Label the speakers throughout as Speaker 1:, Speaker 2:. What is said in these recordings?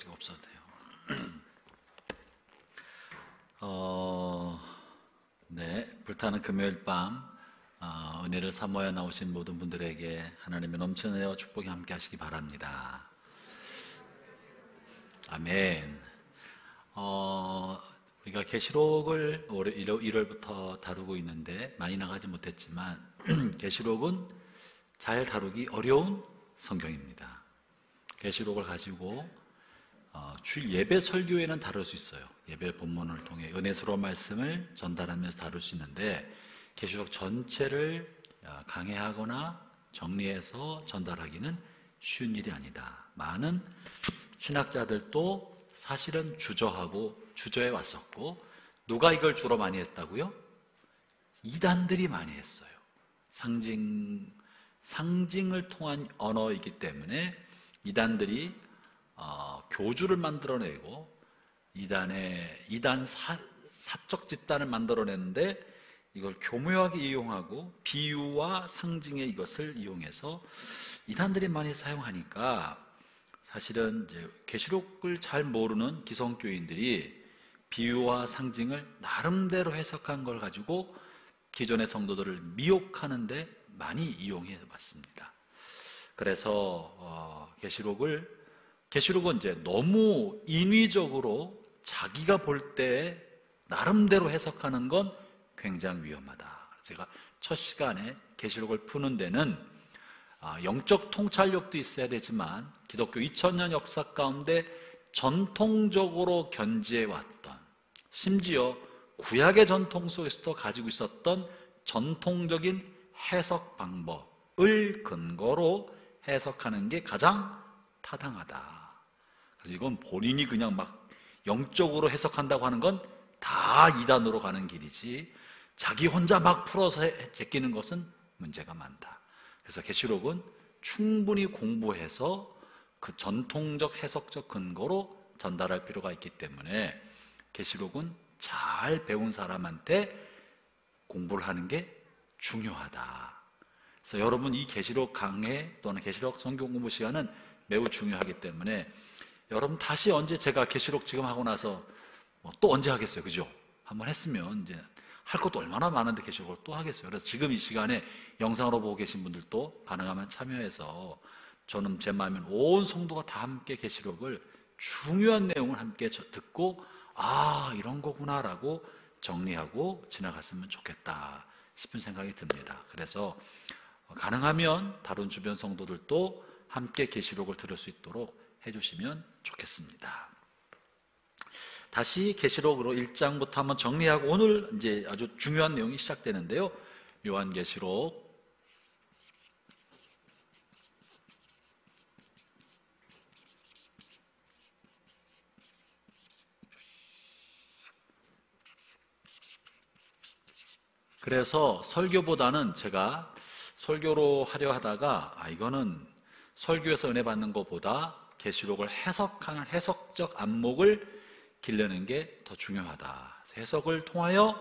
Speaker 1: 없어도 돼요. 네, 불타는 금요일 밤 은혜를 사모하여 나오신 모든 분들에게 하나님의 넘치는 은혜와 축복이 함께 하시기 바랍니다. 아멘. 우리가 계시록을 올해 1월부터 다루고 있는데 많이 나가지 못했지만 계시록은 잘 다루기 어려운 성경입니다. 계시록을 가지고 주일 예배 설교에는 다룰 수 있어요. 예배 본문을 통해 은혜스러운 말씀을 전달하면서 다룰 수 있는데 계시록 전체를 강해하거나 정리해서 전달하기는 쉬운 일이 아니다. 많은 신학자들도 사실은 주저해 왔었고, 누가 이걸 주로 많이 했다고요? 이단들이 많이 했어요. 상징을 통한 언어이기 때문에 이단들이 교주를 만들어내고 이단 사적 집단을 만들어내는데 이걸 교묘하게 이용하고 비유와 상징의 이것을 이용해서 이단들이 많이 사용하니까 사실은 이제 계시록을 잘 모르는 기성교인들이 비유와 상징을 나름대로 해석한 걸 가지고 기존의 성도들을 미혹하는데 많이 이용해 왔습니다. 그래서 계시록은 이제 너무 인위적으로 자기가 볼 때 나름대로 해석하는 건 굉장히 위험하다. 제가 첫 시간에 계시록을 푸는 데는 영적 통찰력도 있어야 되지만 기독교 2000년 역사 가운데 전통적으로 견지해왔던, 심지어 구약의 전통 속에서도 가지고 있었던 전통적인 해석 방법을 근거로 해석하는 게 가장 타당하다. 그래서 이건 본인이 그냥 막 영적으로 해석한다고 하는 건 다 이단으로 가는 길이지, 자기 혼자 막 풀어서 제끼는 것은 문제가 많다. 그래서 계시록은 충분히 공부해서 그 전통적 해석적 근거로 전달할 필요가 있기 때문에 계시록은 잘 배운 사람한테 공부를 하는 게 중요하다. 그래서 여러분 이 계시록 강해 또는 계시록 성경 공부 시간은 매우 중요하기 때문에 여러분 다시 언제 제가 계시록 지금 하고 나서 또 언제 하겠어요, 그죠? 한번 했으면 이제 할 것도 얼마나 많은데 계시록을 또 하겠어요. 그래서 지금 이 시간에 영상으로 보고 계신 분들도 가능하면 참여해서 저는 제 마음엔 온 성도가 다 함께 계시록을 중요한 내용을 함께 듣고 이런 거구나라고 정리하고 지나갔으면 좋겠다 싶은 생각이 듭니다. 그래서 가능하면 다른 주변 성도들도 함께 계시록을 들을 수 있도록 해주시면 좋겠습니다. 다시 계시록으로 1장부터 한번 정리하고 오늘 이제 아주 중요한 내용이 시작되는데요. 요한계시록 '그래서 설교보다는 제가 설교로 하려 하다가 이거는 설교에서 은혜 받는 것보다 계시록을 해석하는 해석적 안목을 기르는 게 더 중요하다. 해석을 통하여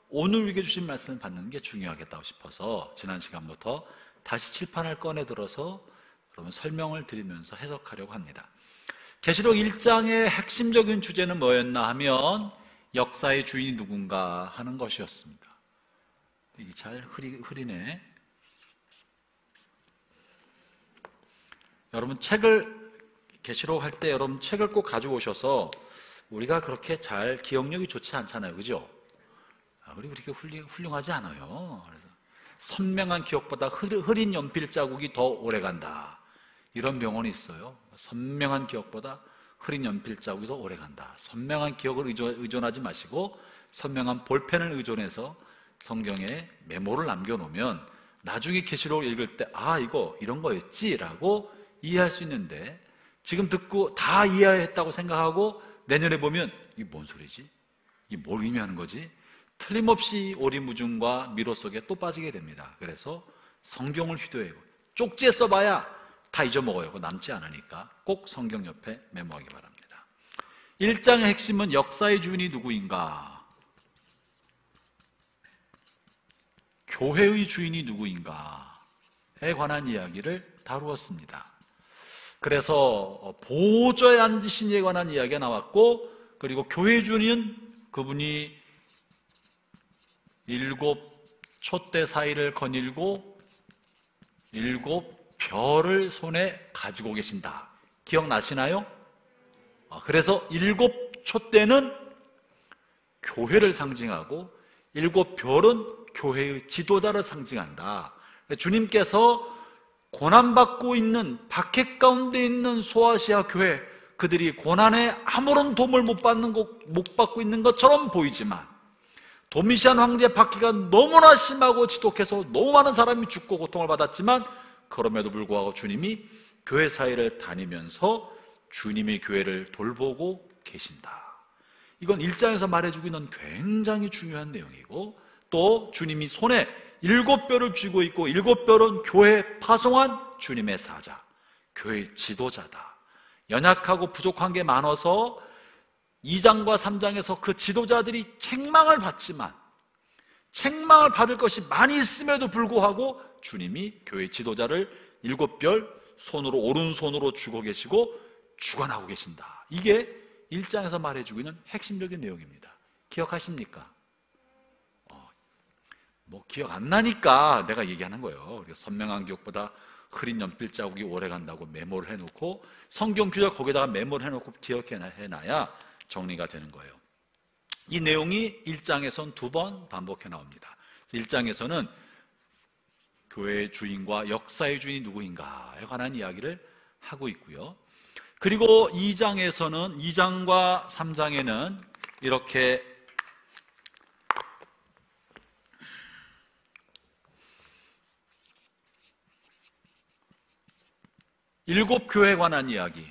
Speaker 1: 오늘 우리에게 주신 말씀을 받는 게 중요하겠다고 싶어서 지난 시간부터 다시 칠판을 꺼내 들어서 그러면 설명을 드리면서 해석하려고 합니다. 계시록 1장의 핵심적인 주제는 뭐였나 하면 역사의 주인이 누군가 하는 것이었습니다. 이게 잘 흐리네. 여러분 계시록 할 때 여러분 책을 꼭 가지고 오셔서 우리가 그렇게 잘 기억력이 좋지 않잖아요, 그죠? 우리 그렇게 훌륭하지 않아요. 그래서 선명한 기억보다 흐린 연필 자국이 더 오래 간다, 이런 명언이 있어요. 선명한 기억보다 흐린 연필 자국이 더 오래 간다. 선명한 기억을 의존하지 마시고 선명한 볼펜을 의존해서 성경에 메모를 남겨놓으면 나중에 계시록을 읽을 때 이거 이런 거였지 라고 이해할 수 있는데, 지금 듣고 다 이해했다고 생각하고 내년에 보면 이게 뭔 소리지? 이게 뭘 의미하는 거지? 틀림없이 오리무중과 미로 속에 또 빠지게 됩니다. 그래서 성경을 휘두르고 쪽지에 써봐야 다 잊어먹어요. 남지 않으니까 꼭 성경 옆에 메모하기 바랍니다. 1장의 핵심은 역사의 주인이 누구인가, 교회의 주인이 누구인가에 관한 이야기를 다루었습니다. 그래서 보좌에 앉으신 이에 관한 이야기가 나왔고, 그리고 교회 주인 그분이 7 촛대 사이를 거닐고 7 별을 손에 가지고 계신다. 기억나시나요? 그래서 7 촛대는 교회를 상징하고 7 별은 교회의 지도자를 상징한다. 주님께서 고난받고 있는 박해 가운데 있는 소아시아 교회, 그들이 고난에 아무런 도움을 못 받고 있는 것처럼 보이지만, 도미시안 황제의 박해가 너무나 심하고 지독해서 너무 많은 사람이 죽고 고통을 받았지만, 그럼에도 불구하고 주님이 교회 사이를 다니면서 주님의 교회를 돌보고 계신다. 이건 1장에서 말해주고 있는 굉장히 중요한 내용이고, 또 주님이 손에 7 뼈를 쥐고 있고 7 뼈는 교회에 파송한 주님의 사자, 교회의 지도자다. 연약하고 부족한 게 많아서 2장과 3장에서 그 지도자들이 책망을 받지만, 책망을 받을 것이 많이 있음에도 불구하고 주님이 교회 지도자를 7 별 손으로, 오른손으로 쥐고 계시고 주관하고 계신다. 이게 1장에서 말해주고 있는 핵심적인 내용입니다. 기억하십니까? 기억 안 나니까 내가 얘기하는 거예요. 선명한 기억보다 흐린 연필 자국이 오래 간다고 메모를 해놓고, 성경 구절 거기다가 메모를 해놓고 기억해놔야 정리가 되는 거예요. 이 내용이 1장에선 2번 반복해 나옵니다. 1장에서는 교회의 주인과 역사의 주인이 누구인가에 관한 이야기를 하고 있고요. 그리고 2장에서는, 2장과 3장에는 이렇게 일곱 교회에 관한 이야기,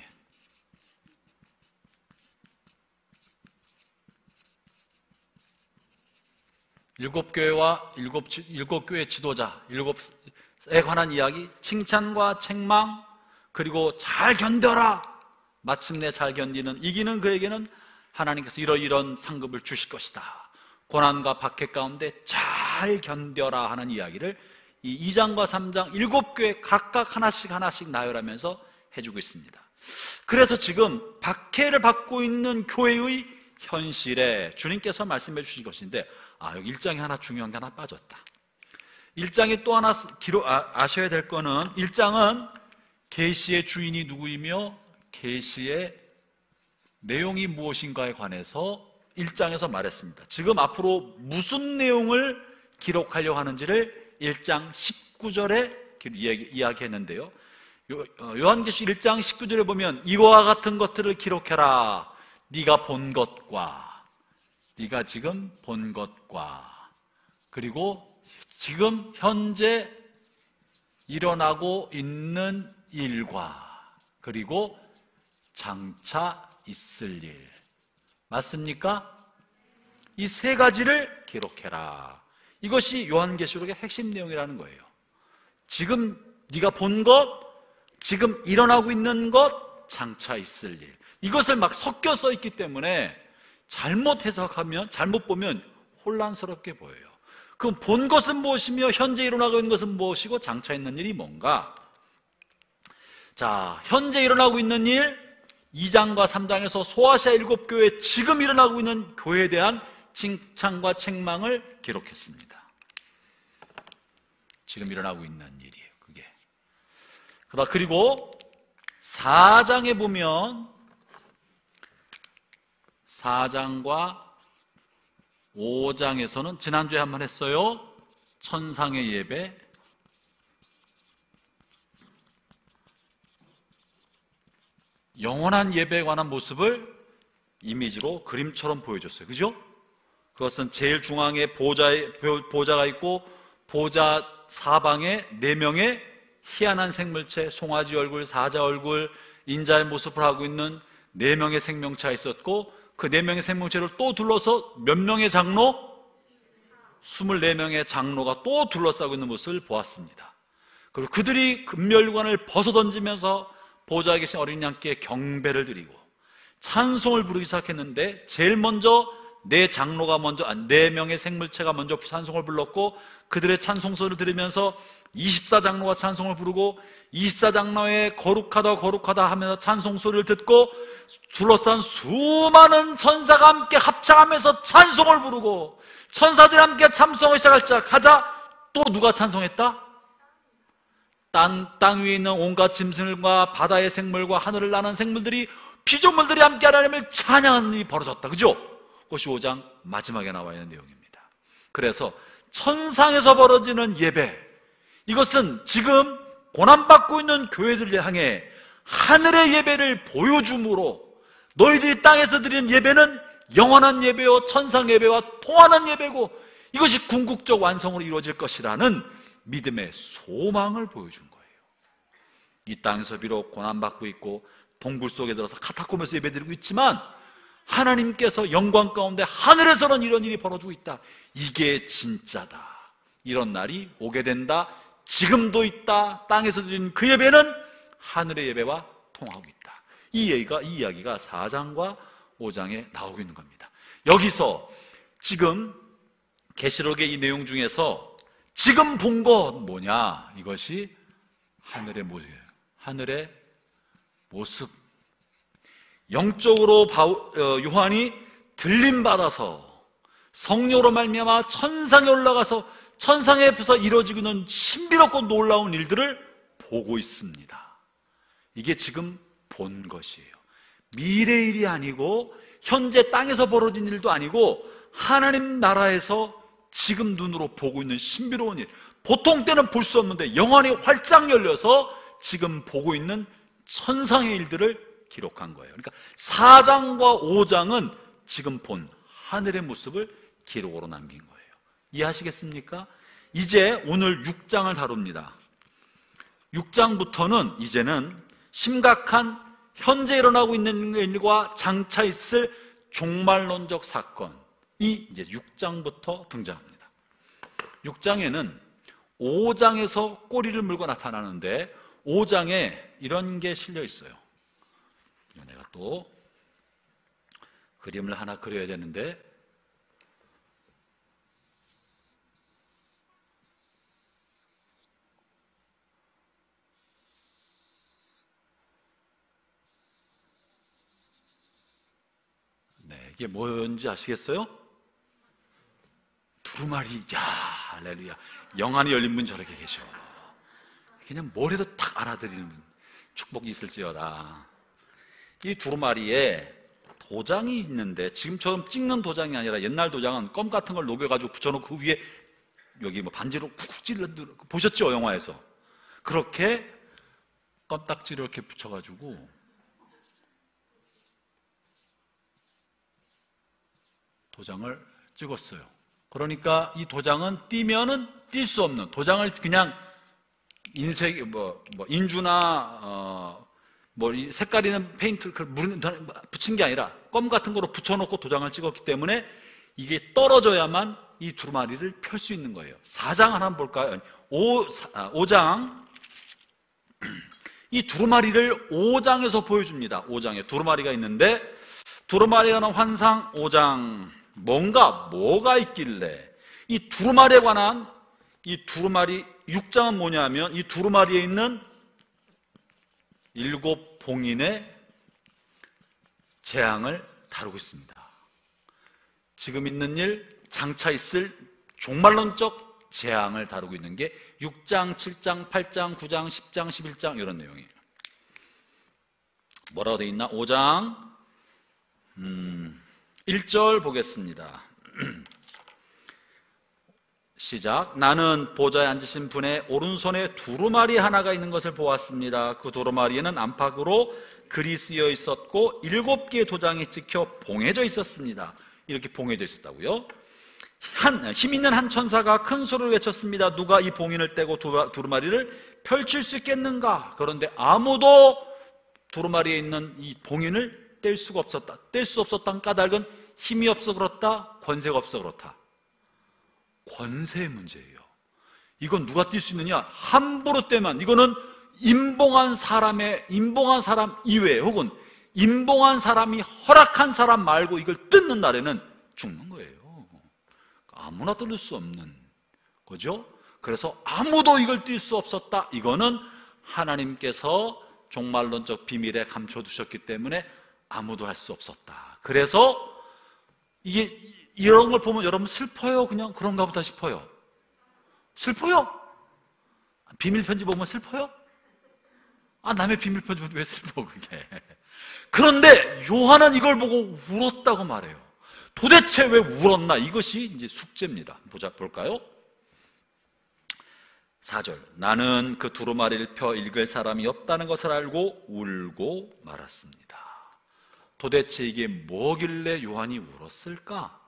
Speaker 1: 일곱 교회와 일곱 교회 지도자, 7에 관한 이야기, 칭찬과 책망, 그리고 잘 견뎌라, 마침내 잘 견디는, 이기는 그에게는 하나님께서 이런 상급을 주실 것이다. 고난과 박해 가운데 잘 견뎌라 하는 이야기를 이 2장과 3장 7교회 각각 하나씩 나열하면서 해주고 있습니다. 그래서 지금 박해를 받고 있는 교회의 현실에 주님께서 말씀해 주신 것인데, 여기 1장에 하나 중요한 게 하나 빠졌다. 1장에 또 하나 아셔야 될 거는, 1장은 계시의 주인이 누구이며 계시의 내용이 무엇인가에 관해서 1장에서 말했습니다. 지금 앞으로 무슨 내용을 기록하려고 하는지를 1장 19절에 이야기했는데요. 요한계시 1장 19절에 보면 이와 같은 것들을 기록해라. 네가 본 것과, 네가 지금 본 것과, 그리고 지금 현재 일어나고 있는 일과, 그리고 장차 있을 일. 맞습니까? 이 3가지를 기록해라. 이것이 요한계시록의 핵심 내용이라는 거예요. 지금 네가 본 것, 지금 일어나고 있는 것, 장차 있을 일. 이것을 막 섞여 써 있기 때문에 잘못 해석하면, 잘못 보면 혼란스럽게 보여요. 그럼 본 것은 무엇이며 현재 일어나고 있는 것은 무엇이고 장차 있는 일이 뭔가? 자, 현재 일어나고 있는 일, 2장과 3장에서 소아시아 7교회, 지금 일어나고 있는 교회에 대한 칭찬과 책망을 기록했습니다. 지금 일어나고 있는 일이에요, 그게. 그리고 4장에 보면 4장과 5장에서는 지난주에 한번 했어요. 천상의 예배, 영원한 예배에 관한 모습을 이미지로 그림처럼 보여줬어요. 그죠? 그것은 제일 중앙에 보좌가 있고, 보좌 사방에 4명의 희한한 생물체, 송아지 얼굴, 사자 얼굴, 인자의 모습을 하고 있는 4명의 생명체가 있었고, 그 4명의 생명체를 또 둘러서 몇 명의 장로? 24명의 장로가 또 둘러싸고 있는 모습을 보았습니다. 그리고 그들이 금멸관을 벗어던지면서 보좌에 계신 어린 양께 경배를 드리고 찬송을 부르기 시작했는데, 제일 먼저 네 장로가 먼저, 4명의 생물체가 먼저 찬송을 불렀고, 그들의 찬송소를 들으면서 24장로가 찬송을 부르고, 24장로의 거룩하다 거룩하다 하면서 찬송소리를 듣고, 둘러싼 수많은 천사가 함께 합창하면서 찬송을 부르고, 천사들이 함께 찬송을 시작하자 또 누가 찬송했다? 땅 위에 있는 온갖 짐승과 바다의 생물과 하늘을 나는 생물들이, 피조물들이 함께 하나님을 찬양하는 일이 벌어졌다. 그죠? 그것이 5장 마지막에 나와 있는 내용입니다. 그래서 천상에서 벌어지는 예배, 이것은 지금 고난받고 있는 교회들을 향해 하늘의 예배를 보여줌으로, 너희들이 땅에서 드리는 예배는 영원한 예배요 천상 예배와 통하는 예배고, 이것이 궁극적 완성으로 이루어질 것이라는 믿음의 소망을 보여준 거예요. 이 땅에서 비록 고난받고 있고 동굴 속에 들어서 카타콤에서 예배드리고 있지만, 하나님께서 영광 가운데 하늘에서는 이런 일이 벌어지고 있다. 이게 진짜다. 이런 날이 오게 된다. 지금도 있다. 땅에서 드리는 그 예배는 하늘의 예배와 통하고 있다. 이 이야기가 4장과 5장에 나오고 있는 겁니다. 여기서 지금 계시록의 이 내용 중에서 지금 본 것 뭐냐? 이것이 하늘의 모습이에요. 하늘의 모습. 영적으로 요한이 들림받아서 성령으로 말미암아 천상에 올라가서 천상에서 이루어지고 있는 신비롭고 놀라운 일들을 보고 있습니다. 이게 지금 본 것이에요. 미래의 일이 아니고 현재 땅에서 벌어진 일도 아니고 하나님 나라에서 지금 눈으로 보고 있는 신비로운 일, 보통 때는 볼 수 없는데 영안이 활짝 열려서 지금 보고 있는 천상의 일들을 기록한 거예요. 그러니까 4장과 5장은 지금 본 하늘의 모습을 기록으로 남긴 거예요. 이해하시겠습니까? 이제 오늘 6장을 다룹니다. 6장부터는 이제는 심각한 현재 일어나고 있는 일과 장차 있을 종말론적 사건이 이제 6장부터 등장합니다. 6장에는 5장에서 꼬리를 물고 나타나는데 5장에 이런 게 실려 있어요. 내가 또 그림을 하나 그려야 되는데, 네, 이게 뭔지 아시겠어요? 두루마리. 야, 할렐루야. 영안이 열린 분 저렇게 계셔. 그냥 뭘 해도 딱 알아들이는 축복이 있을지어다. 이 두루마리에 도장이 있는데, 지금처럼 찍는 도장이 아니라 옛날 도장은 껌 같은 걸 녹여가지고 붙여놓고 그 위에 여기 뭐 반지로 쿡쿡 찔러, 보셨죠? 영화에서. 그렇게 껌딱지를 이렇게 붙여가지고 도장을 찍었어요. 그러니까 이 도장은 띄면은 뛸 수 없는, 도장을 그냥 인쇄, 인주나, 이 색깔 있는 페인트 붙인 게 아니라 껌 같은 거로 붙여놓고 도장을 찍었기 때문에 이게 떨어져야만 이 두루마리를 펼 수 있는 거예요. 4장 하나 볼까요? 5장. 이 두루마리를 5장에서 보여줍니다. 5장에 두루마리가 있는데, 두루마리가 나온 환상 5장. 뭐가 있길래, 이 두루마리에 관한 이 두루마리 6장은 뭐냐면, 이 두루마리에 있는 7 봉인의 재앙을 다루고 있습니다. 지금 있는 일, 장차 있을 종말론적 재앙을 다루고 있는 게 6장, 7장, 8장, 9장, 10장, 11장 이런 내용이에요. 뭐라고 되어 있나? 5장 1절 보겠습니다. 시작. 나는 보좌에 앉으신 분의 오른손에 두루마리 하나가 있는 것을 보았습니다. 그 두루마리에는 안팎으로 글이 쓰여 있었고 7개의 도장이 찍혀 봉해져 있었습니다. 이렇게 봉해져 있었다고요? 힘 있는 한 천사가 큰 소리를 외쳤습니다. 누가 이 봉인을 떼고 두루마리를 펼칠 수 있겠는가? 그런데 아무도 두루마리에 있는 이 봉인을 뗄 수가 없었다. 뗄 수 없었던 까닭은 힘이 없어 그렇다? 권세가 없어 그렇다? 권세의 문제예요. 이건 누가 뛸 수 있느냐? 함부로 떼면, 이거는 임봉한 사람 이외에, 혹은 임봉한 사람이 허락한 사람 말고 이걸 뜯는 날에는 죽는 거예요. 아무나 뚫을 수 없는 거죠. 그래서 아무도 이걸 뛸 수 없었다. 이거는 하나님께서 종말론적 비밀에 감춰두셨기 때문에 아무도 할 수 없었다. 그래서 이게 이런 걸 보면 여러분 슬퍼요? 그냥 그런가 보다 싶어요. 슬퍼요? 비밀 편지 보면 슬퍼요? 남의 비밀 편지 보면 왜 슬퍼 그게? 그런데 요한은 이걸 보고 울었다고 말해요. 도대체 왜 울었나? 이것이 이제 숙제입니다. 볼까요? 4절. 나는 그 두루마리를 펴 읽을 사람이 없다는 것을 알고 울고 말았습니다. 도대체 이게 뭐길래 요한이 울었을까?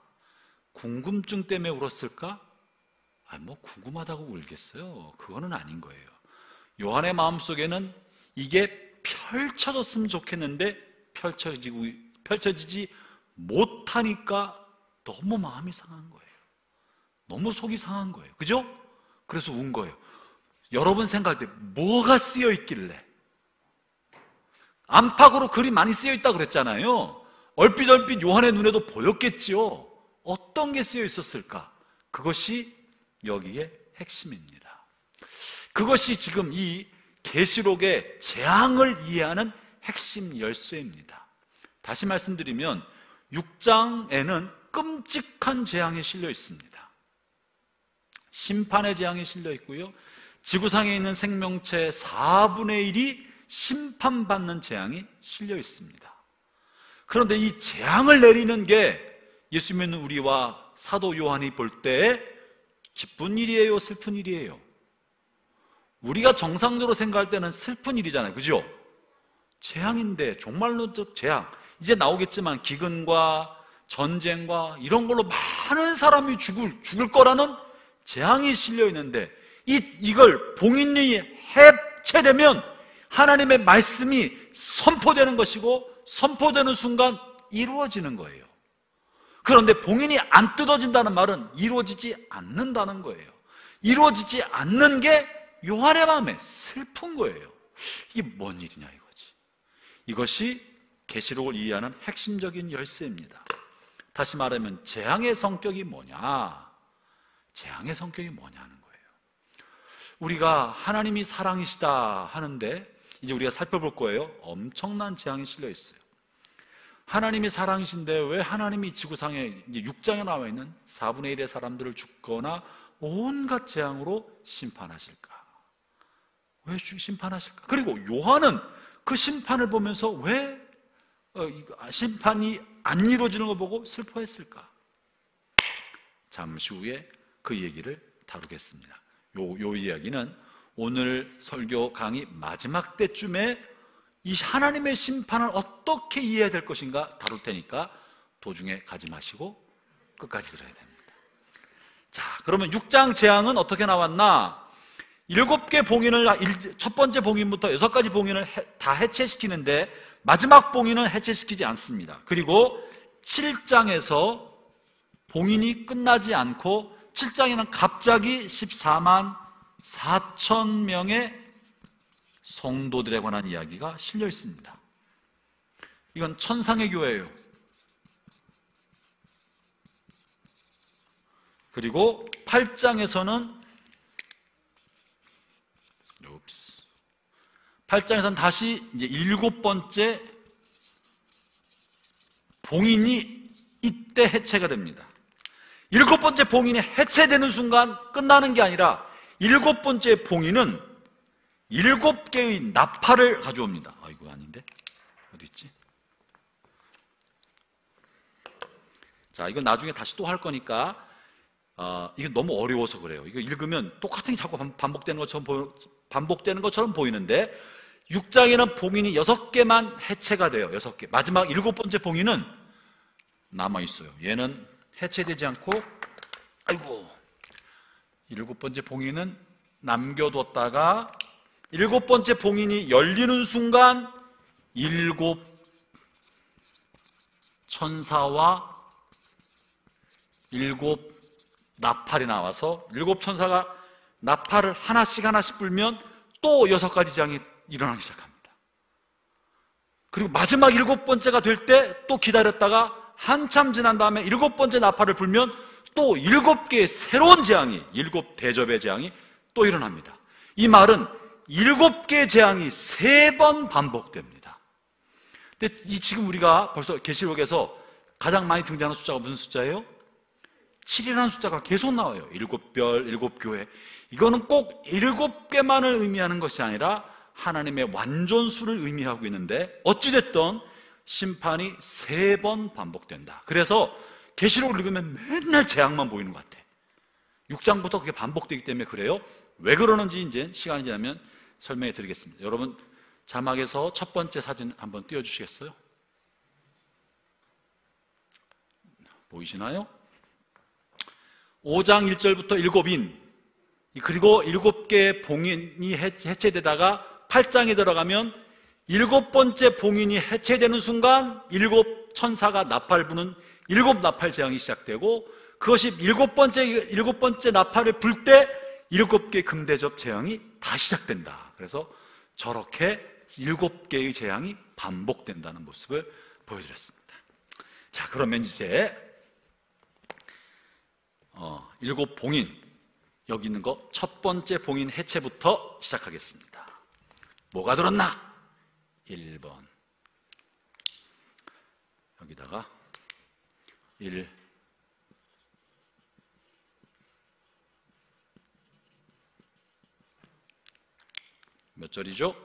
Speaker 1: 궁금증 때문에 울었을까? 궁금하다고 울겠어요? 그거는 아닌 거예요. 요한의 마음속에는 이게 펼쳐졌으면 좋겠는데 펼쳐지지 못하니까 너무 마음이 상한 거예요. 너무 속이 상한 거예요. 그죠? 그래서 운 거예요. 여러분 생각할 때 뭐가 쓰여 있길래? 안팎으로 글이 많이 쓰여 있다고 그랬잖아요. 얼핏 요한의 눈에도 보였겠지요. 어떤 게 쓰여 있었을까? 그것이 여기에 핵심입니다. 그것이 지금 이 계시록의 재앙을 이해하는 핵심 열쇠입니다. 다시 말씀드리면 6장에는 끔찍한 재앙이 실려 있습니다. 심판의 재앙이 실려 있고요, 지구상에 있는 생명체 4분의 1이 심판받는 재앙이 실려 있습니다. 그런데 이 재앙을 내리는 게 예수 믿는 우리와 사도 요한이 볼 때 기쁜 일이에요, 슬픈 일이에요? 우리가 정상적으로 생각할 때는 슬픈 일이잖아요. 그죠? 재앙인데, 종말론적 재앙. 이제 나오겠지만 기근과 전쟁과 이런 걸로 많은 사람이 죽을 거라는 재앙이 실려 있는데, 이걸 봉인이 해체되면 하나님의 말씀이 선포되는 것이고, 선포되는 순간 이루어지는 거예요. 그런데 봉인이 안 뜯어진다는 말은 이루어지지 않는다는 거예요. 이루어지지 않는 게 요한의 마음에 슬픈 거예요. 이게 뭔 일이냐 이거지. 이것이 계시록을 이해하는 핵심적인 열쇠입니다. 다시 말하면 재앙의 성격이 뭐냐? 재앙의 성격이 뭐냐는 거예요. 우리가 하나님이 사랑이시다 하는데 이제 우리가 살펴볼 거예요. 엄청난 재앙이 실려 있어요. 하나님이 사랑이신데 왜 하나님이 지구상에 이제 6장에 나와 있는 4분의 1의 사람들을 죽거나 온갖 재앙으로 심판하실까? 왜 심판하실까? 그리고 요한은 그 심판을 보면서 왜 심판이 안 이루어지는 걸 보고 슬퍼했을까? 잠시 후에 그 얘기를 다루겠습니다. 요 이야기는 오늘 설교 강의 마지막 때쯤에 이 하나님의 심판을 어떻게 이해해야 될 것인가 다룰 테니까 도중에 가지 마시고 끝까지 들어야 됩니다. 자, 그러면 6장 재앙은 어떻게 나왔나? 7개 봉인을, 첫 번째 봉인부터 6가지 봉인을 다 해체시키는데 마지막 봉인은 해체시키지 않습니다. 그리고 7장에서 봉인이 끝나지 않고 7장에는 갑자기 14만 4천 명의 성도들에 관한 이야기가 실려 있습니다. 이건 천상의 교회예요. 그리고 8장에서는 8장에서는 다시 이제 7번째 봉인이 이때 해체가 됩니다. 7번째 봉인이 해체되는 순간 끝나는 게 아니라 7번째 봉인은 7개의 나팔을 가져옵니다. 이거 아닌데? 어디 있지? 자, 이건 나중에 다시 또 할 거니까 이게 너무 어려워서 그래요. 이거 읽으면 똑같은 게 자꾸 반복되는 것처럼 보이는데 6장에는 봉인이 6개만 해체가 돼요. 6개. 마지막 7번째 봉인은 남아있어요. 얘는 해체되지 않고 7번째 봉인은 남겨뒀다가 7번째 봉인이 열리는 순간 7 천사와 7 나팔이 나와서 7 천사가 나팔을 하나씩 불면 또 6가지 재앙이 일어나기 시작합니다. 그리고 마지막 7번째가 될 때 또 기다렸다가 한참 지난 다음에 7번째 나팔을 불면 또 7개의 새로운 재앙이, 7대접의 재앙이 또 일어납니다. 이 말은 7개의 재앙이 3번 반복됩니다. 근데 지금 우리가 벌써 계시록에서 가장 많이 등장하는 숫자가 무슨 숫자예요? 7이라는 숫자가 계속 나와요. 7별, 7교회. 이거는 꼭 7개만을 의미하는 것이 아니라 하나님의 완전수를 의미하고 있는데, 어찌됐든 심판이 3번 반복된다. 그래서 계시록을 읽으면 맨날 재앙만 보이는 것 같아. 6장부터 그게 반복되기 때문에 그래요. 왜 그러는지 이제 시간이 지나면 설명해 드리겠습니다. 여러분, 자막에서 첫 번째 사진 한번 띄워주시겠어요? 보이시나요? 5장 1절부터 7인, 그리고 7개의 봉인이 해체되다가 8장에 들어가면 7번째 봉인이 해체되는 순간 7천사가 나팔 부는 7나팔 재앙이 시작되고, 그것이 7번째 나팔을 불 때 7개의 금대접 재앙이 다 시작된다. 그래서 저렇게 7개의 재앙이 반복된다는 모습을 보여드렸습니다. 자, 그러면 이제 7봉인, 여기 있는 거 첫 번째 봉인 해체부터 시작하겠습니다. 뭐가 들었나? 1번, 여기다가 1, 몇 절이죠?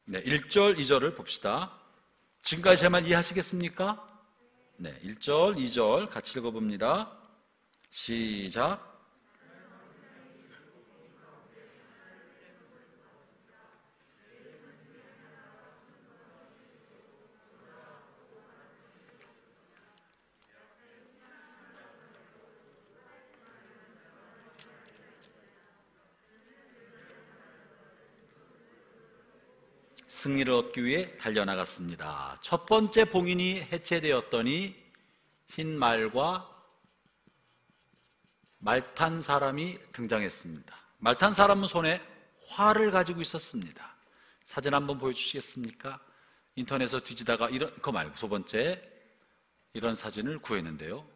Speaker 1: 네, 1절, 2절을 봅시다. 지금까지 제 말 이해하시겠습니까? 네, 1절, 2절 같이 읽어봅니다. 시작. 승리를 얻기 위해 달려나갔습니다. 첫 번째 봉인이 해체되었더니 흰 말과 말 탄 사람이 등장했습니다. 말 탄 사람은 손에 활을 가지고 있었습니다. 사진 한번 보여주시겠습니까? 인터넷에서 뒤지다가 그거 말고 두 번째 이런 사진을 구했는데요.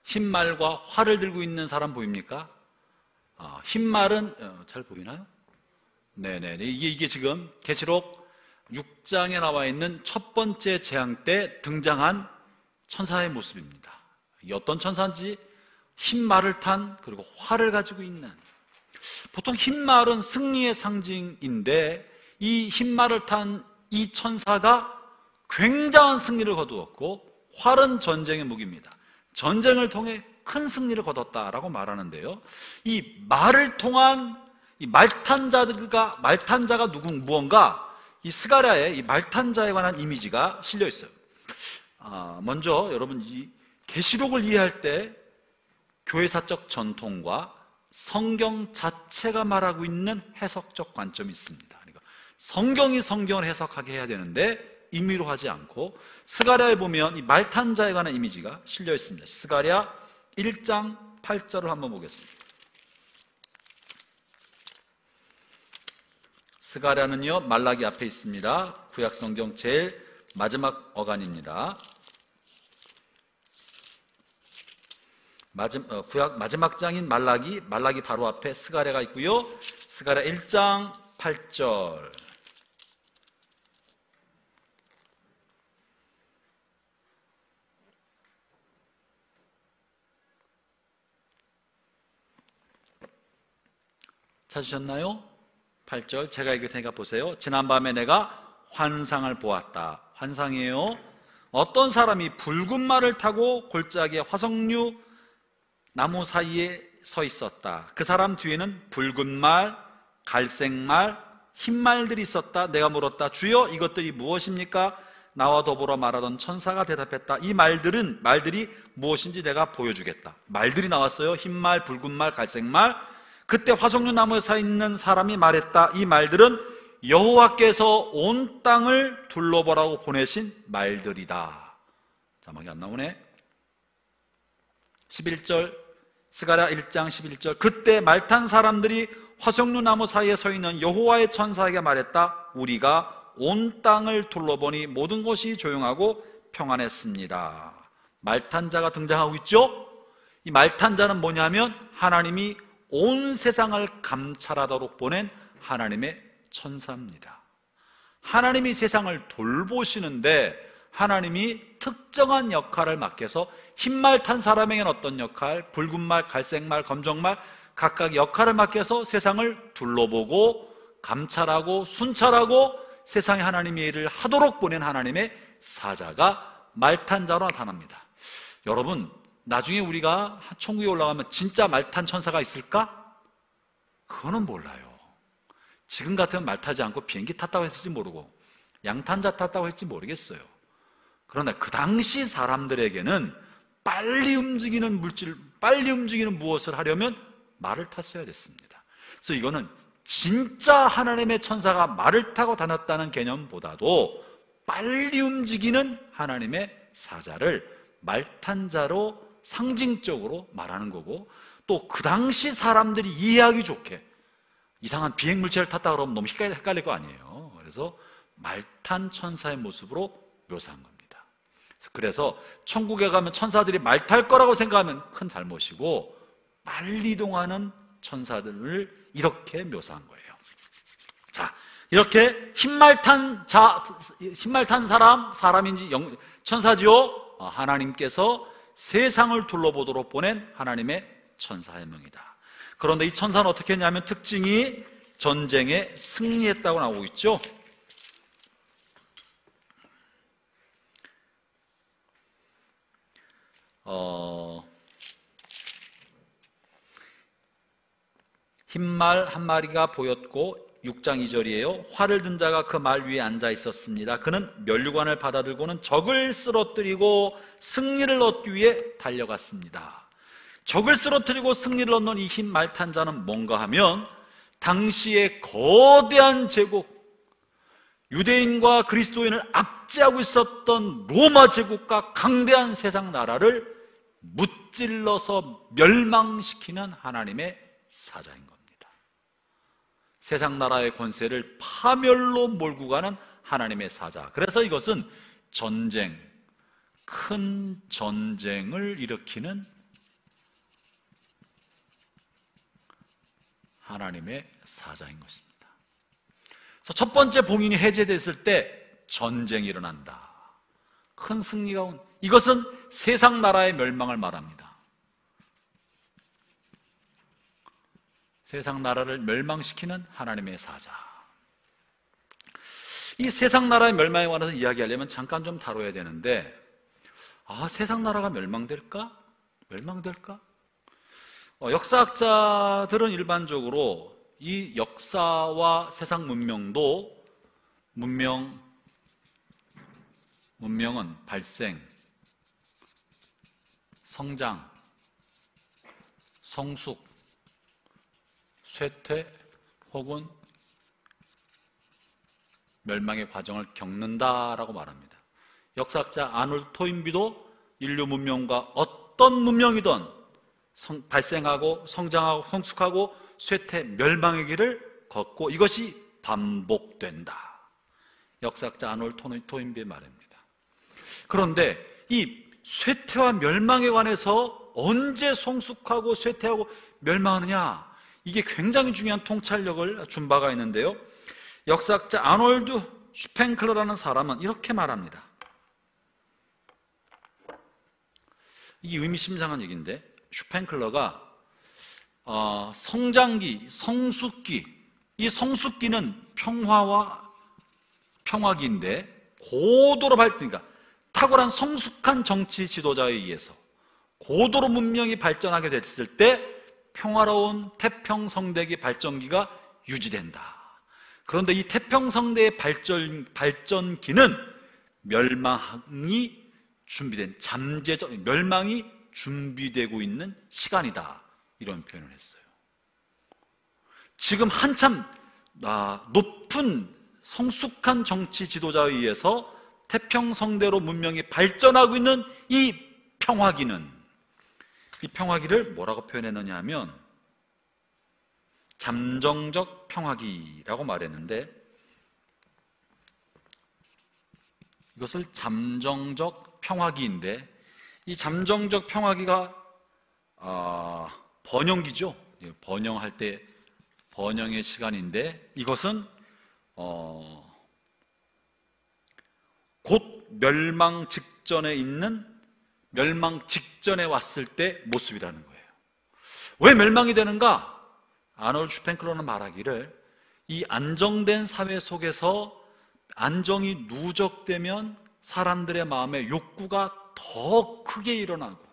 Speaker 1: 흰 말과 활을 들고 있는 사람 보입니까? 흰 말은 잘 보이나요? 네네. 이게 지금 계시록 6장에 나와 있는 첫 번째 재앙 때 등장한 천사의 모습입니다. 이게 어떤 천사인지, 흰 말을 탄, 그리고 활을 가지고 있는. 보통 흰 말은 승리의 상징인데, 이 흰 말을 탄 이 천사가 굉장한 승리를 거두었고, 활은 전쟁의 무기입니다. 전쟁을 통해 큰 승리를 거뒀다라고 말하는데요. 이 말을 통한 이 말탄 자가 무언가, 이 스가랴에 이 말탄 자에 관한 이미지가 실려 있어요. 먼저 여러분, 이 계시록을 이해할 때 교회사적 전통과 성경 자체가 말하고 있는 해석적 관점이 있습니다. 그러니까 성경이 성경을 해석하게 해야 되는데 임의로 하지 않고, 스가랴에 보면 이 말탄 자에 관한 이미지가 실려 있습니다. 스가랴 1장 8절을 한번 보겠습니다. 스가랴는요, 말라기 앞에 있습니다. 구약성경 제일 마지막 어간입니다. 구약 마지막 장인 말라기 바로 앞에 스가랴가 있고요. 스가랴 1장 8절. 찾으셨나요? 8절 제가 읽을 테니까 보세요. 지난밤에 내가 환상을 보았다. 환상이에요. 어떤 사람이 붉은 말을 타고 골짜기에 화석류 나무 사이에 서 있었다. 그 사람 뒤에는 붉은 말, 갈색 말, 흰 말들이 있었다. 내가 물었다. 주여, 이것들이 무엇입니까? 나와 더불어 말하던 천사가 대답했다. 이 말들이 무엇인지 내가 보여주겠다. 말들이 나왔어요. 흰 말, 붉은 말, 갈색 말. 그때 화석류 나무에 서 있는 사람이 말했다. 이 말들은 여호와께서 온 땅을 둘러보라고 보내신 말들이다. 자막이 안 나오네. 11절 스가랴 1장 11절, 그때 말탄 사람들이 화석류 나무 사이에 서 있는 여호와의 천사에게 말했다. 우리가 온 땅을 둘러보니 모든 곳이 조용하고 평안했습니다. 말탄자가 등장하고 있죠. 이 말탄자는 뭐냐면 하나님이 온 세상을 감찰하도록 보낸 하나님의 천사입니다. 하나님이 세상을 돌보시는데 하나님이 특정한 역할을 맡겨서 흰말 탄 사람에게는 어떤 역할, 붉은 말, 갈색 말, 검정 말 각각 역할을 맡겨서 세상을 둘러보고 감찰하고 순찰하고 세상에 하나님의 일을 하도록 보낸 하나님의 사자가 말탄자로 나타납니다. 여러분, 나중에 우리가 천국에 올라가면 진짜 말탄 천사가 있을까? 그거는 몰라요. 지금 같으면 말 타지 않고 비행기 탔다고 했을지 모르고 양탄자 탔다고 했을지 모르겠어요. 그러나 그 당시 사람들에게는 빨리 움직이는 물질, 빨리 움직이는 무엇을 하려면 말을 탔어야 됐습니다. 그래서 이거는 진짜 하나님의 천사가 말을 타고 다녔다는 개념보다도 빨리 움직이는 하나님의 사자를 말탄자로 상징적으로 말하는 거고, 또 그 당시 사람들이 이해하기 좋게 이상한 비행물체를 탔다 그러면 너무 헷갈릴 거 아니에요. 그래서 말탄 천사의 모습으로 묘사한 겁니다. 그래서 천국에 가면 천사들이 말 탈 거라고 생각하면 큰 잘못이고, 빨리 이동하는 천사들을 이렇게 묘사한 거예요. 자, 이렇게 흰말 탄 사람인지 천사지요. 하나님께서 세상을 둘러보도록 보낸 하나님의 천사의 명이다. 그런데 이 천사는 어떻게 했냐면 특징이 전쟁에 승리했다고 나오고 있죠. 흰말 한 마리가 보였고 6장 2절이에요. 활을 든 자가 그 말 위에 앉아 있었습니다. 그는 면류관을 받아들고는 적을 쓰러뜨리고 승리를 얻기 위해 달려갔습니다. 적을 쓰러뜨리고 승리를 얻는 이 흰 말 탄 자는 뭔가 하면 당시의 거대한 제국, 유대인과 그리스도인을 압제하고 있었던 로마 제국과 강대한 세상 나라를 무찔러서 멸망시키는 하나님의 사자인 겁니다. 세상 나라의 권세를 파멸로 몰고 가는 하나님의 사자. 그래서 이것은 전쟁, 큰 전쟁을 일으키는 하나님의 사자인 것입니다. 그래서 첫 번째 봉인이 해제됐을 때 전쟁이 일어난다. 큰 승리가 온, 이것은 세상 나라의 멸망을 말합니다. 세상 나라를 멸망시키는 하나님의 사자. 이 세상 나라의 멸망에 관해서 이야기하려면 잠깐 좀 다뤄야 되는데, 세상 나라가 멸망될까? 멸망될까? 역사학자들은 일반적으로 이 역사와 세상 문명도 문명은 발생, 성장, 성숙, 쇠퇴 혹은 멸망의 과정을 겪는다라고 말합니다. 역사학자 아놀드 토인비도 인류 문명과 어떤 문명이든 발생하고 성장하고 성숙하고 쇠퇴, 멸망의 길을 걷고 이것이 반복된다. 역사학자 아놀드 토인비의 말입니다. 그런데 이 쇠퇴와 멸망에 관해서 언제 성숙하고 쇠퇴하고 멸망하느냐, 이게 굉장히 중요한 통찰력을 준 바가 있는데요. 역사학자 아놀드 슈펜클러라는 사람은 이렇게 말합니다. 이게 의미심장한 얘기인데, 슈펜클러가 성장기, 성숙기, 이 성숙기는 평화기인데 고도로 그러니까 탁월한 성숙한 정치 지도자에 의해서 고도로 문명이 발전하게 됐을 때 평화로운 태평성대기 발전기가 유지된다. 그런데 이 태평성대의 발전기는 멸망이 준비된 멸망이 준비되고 있는 시간이다. 이런 표현을 했어요. 지금 한참 높은 성숙한 정치 지도자에 의해서 태평성대로 문명이 발전하고 있는 이 평화기는 이 평화기를 뭐라고 표현했느냐 하면 잠정적 평화기라고 말했는데, 이것을 잠정적 평화기인데, 이 잠정적 평화기가 번영기죠. 번영할 때 번영의 시간인데, 이것은 곧 멸망 직전에 왔을 때 모습이라는 거예요. 왜 멸망이 되는가? 아놀드 슈펜클러는 말하기를, 이 안정된 사회 속에서 안정이 누적되면 사람들의 마음에 욕구가 더 크게 일어나고,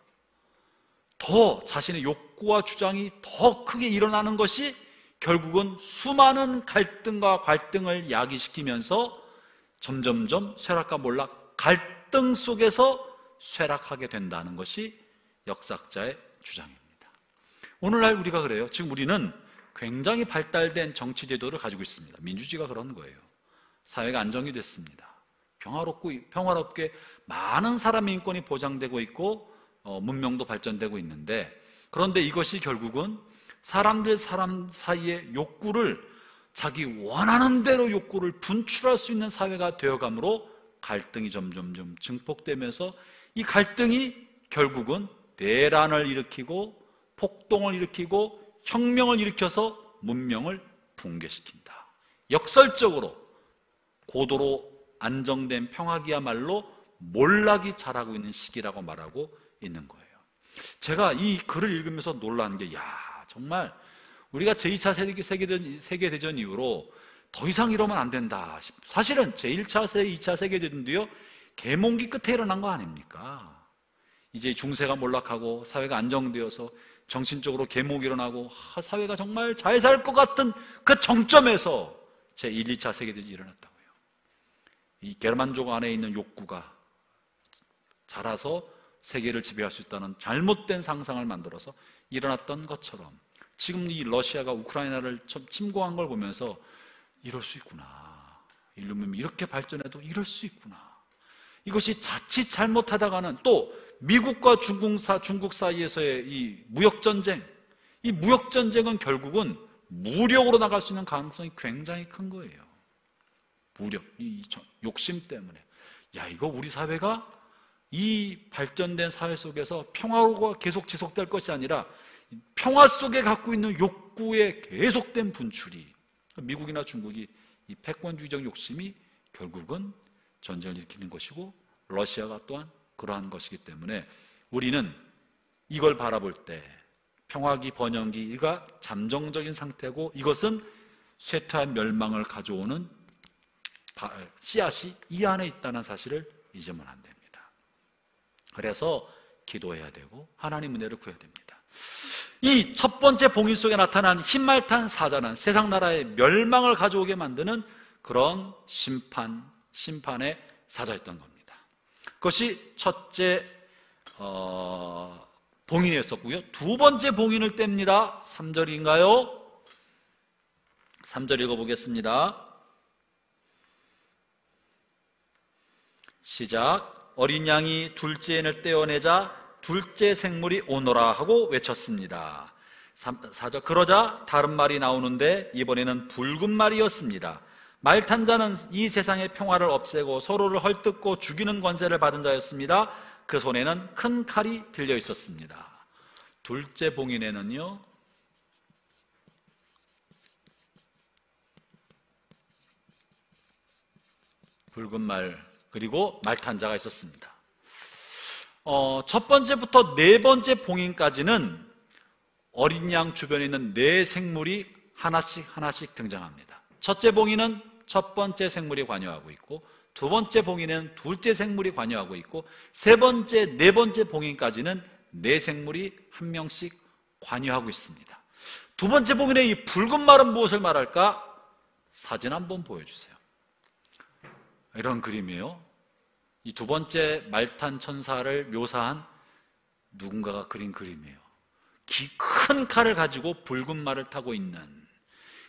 Speaker 1: 더 자신의 욕구와 주장이 더 크게 일어나는 것이 결국은 수많은 갈등과 갈등을 야기시키면서 점점점 쇠락과 몰락, 갈등 속에서 쇠락하게 된다는 것이 역사학자의 주장입니다. 오늘날 우리가 그래요. 지금 우리는 굉장히 발달된 정치 제도를 가지고 있습니다. 민주주의가 그런 거예요. 사회가 안정이 됐습니다. 평화롭게 많은 사람의 인권이 보장되고 있고 문명도 발전되고 있는데, 그런데 이것이 결국은 사람 사이의 욕구를, 자기 원하는 대로 욕구를 분출할 수 있는 사회가 되어가므로 갈등이 점점점 증폭되면서, 이 갈등이 결국은 내란을 일으키고 폭동을 일으키고 혁명을 일으켜서 문명을 붕괴시킨다. 역설적으로 고도로 안정된 평화기야말로 몰락이 자라고 있는 시기라고 말하고 있는 거예요. 제가 이 글을 읽으면서 놀란 게, 정말 우리가 제2차 세계대전 이후로 더 이상 이러면 안 된다. 사실은 제1차, 2차 세계대전도요, 계몽기 끝에 일어난 거 아닙니까? 이제 중세가 몰락하고 사회가 안정되어서 정신적으로 계몽이 일어나고 사회가 정말 잘 살 것 같은 그 정점에서 제1, 2차 세계대전이 일어났다고요. 이 게르만족 안에 있는 욕구가 자라서 세계를 지배할 수 있다는 잘못된 상상을 만들어서 일어났던 것처럼, 지금 이 러시아가 우크라이나를 침공한 걸 보면서 이럴 수 있구나, 인류 문명이 이렇게 발전해도 이럴 수 있구나, 이것이 자칫 잘못하다가는 또 미국과 중국 사이에서의 이 무역전쟁, 이 무역전쟁은 결국은 무력으로 나갈 수 있는 가능성이 굉장히 큰 거예요. 무력, 이 욕심 때문에. 이거 우리 사회가 이 발전된 사회 속에서 평화가 계속 지속될 것이 아니라 평화 속에 갖고 있는 욕구의 계속된 분출이, 미국이나 중국이 이 패권주의적 욕심이 결국은 전쟁을 일으키는 것이고, 러시아가 또한 그러한 것이기 때문에 우리는 이걸 바라볼 때 평화기, 번영기가 잠정적인 상태고, 이것은 쇠퇴한 멸망을 가져오는 씨앗이 이 안에 있다는 사실을 잊으면 안 됩니다. 그래서 기도해야 되고 하나님 은혜를 구해야 됩니다. 이 첫 번째 봉인 속에 나타난 흰말탄 사자는 세상 나라의 멸망을 가져오게 만드는 그런 심판의 사자였던 겁니다. 그것이 첫째 봉인이었었고요. 두 번째 봉인을 뗍니다. 3절인가요? 3절 읽어보겠습니다. 시작. 어린 양이 둘째 인을 떼어내자 둘째 생물이 오너라 하고 외쳤습니다. 4절. 그러자 다른 말이 나오는데 이번에는 붉은 말이었습니다. 말 탄 자는 이 세상의 평화를 없애고 서로를 헐뜯고 죽이는 권세를 받은 자였습니다. 그 손에는 큰 칼이 들려 있었습니다. 둘째 봉인에는요, 붉은 말 그리고 말 탄 자가 있었습니다. 첫 번째부터 네 번째 봉인까지는 어린 양 주변에 있는 네 생물이 하나씩 등장합니다. 첫째 봉인은 첫 번째 생물이 관여하고 있고, 두 번째 봉인은 둘째 생물이 관여하고 있고, 세 번째, 네 번째 봉인까지는 네 생물이 한 명씩 관여하고 있습니다. 두 번째 봉인의 이 붉은 말은 무엇을 말할까? 사진 한번 보여주세요. 이런 그림이에요. 이 두 번째 말탄 천사를 묘사한 누군가가 그린 그림이에요. 큰 칼을 가지고 붉은 말을 타고 있는,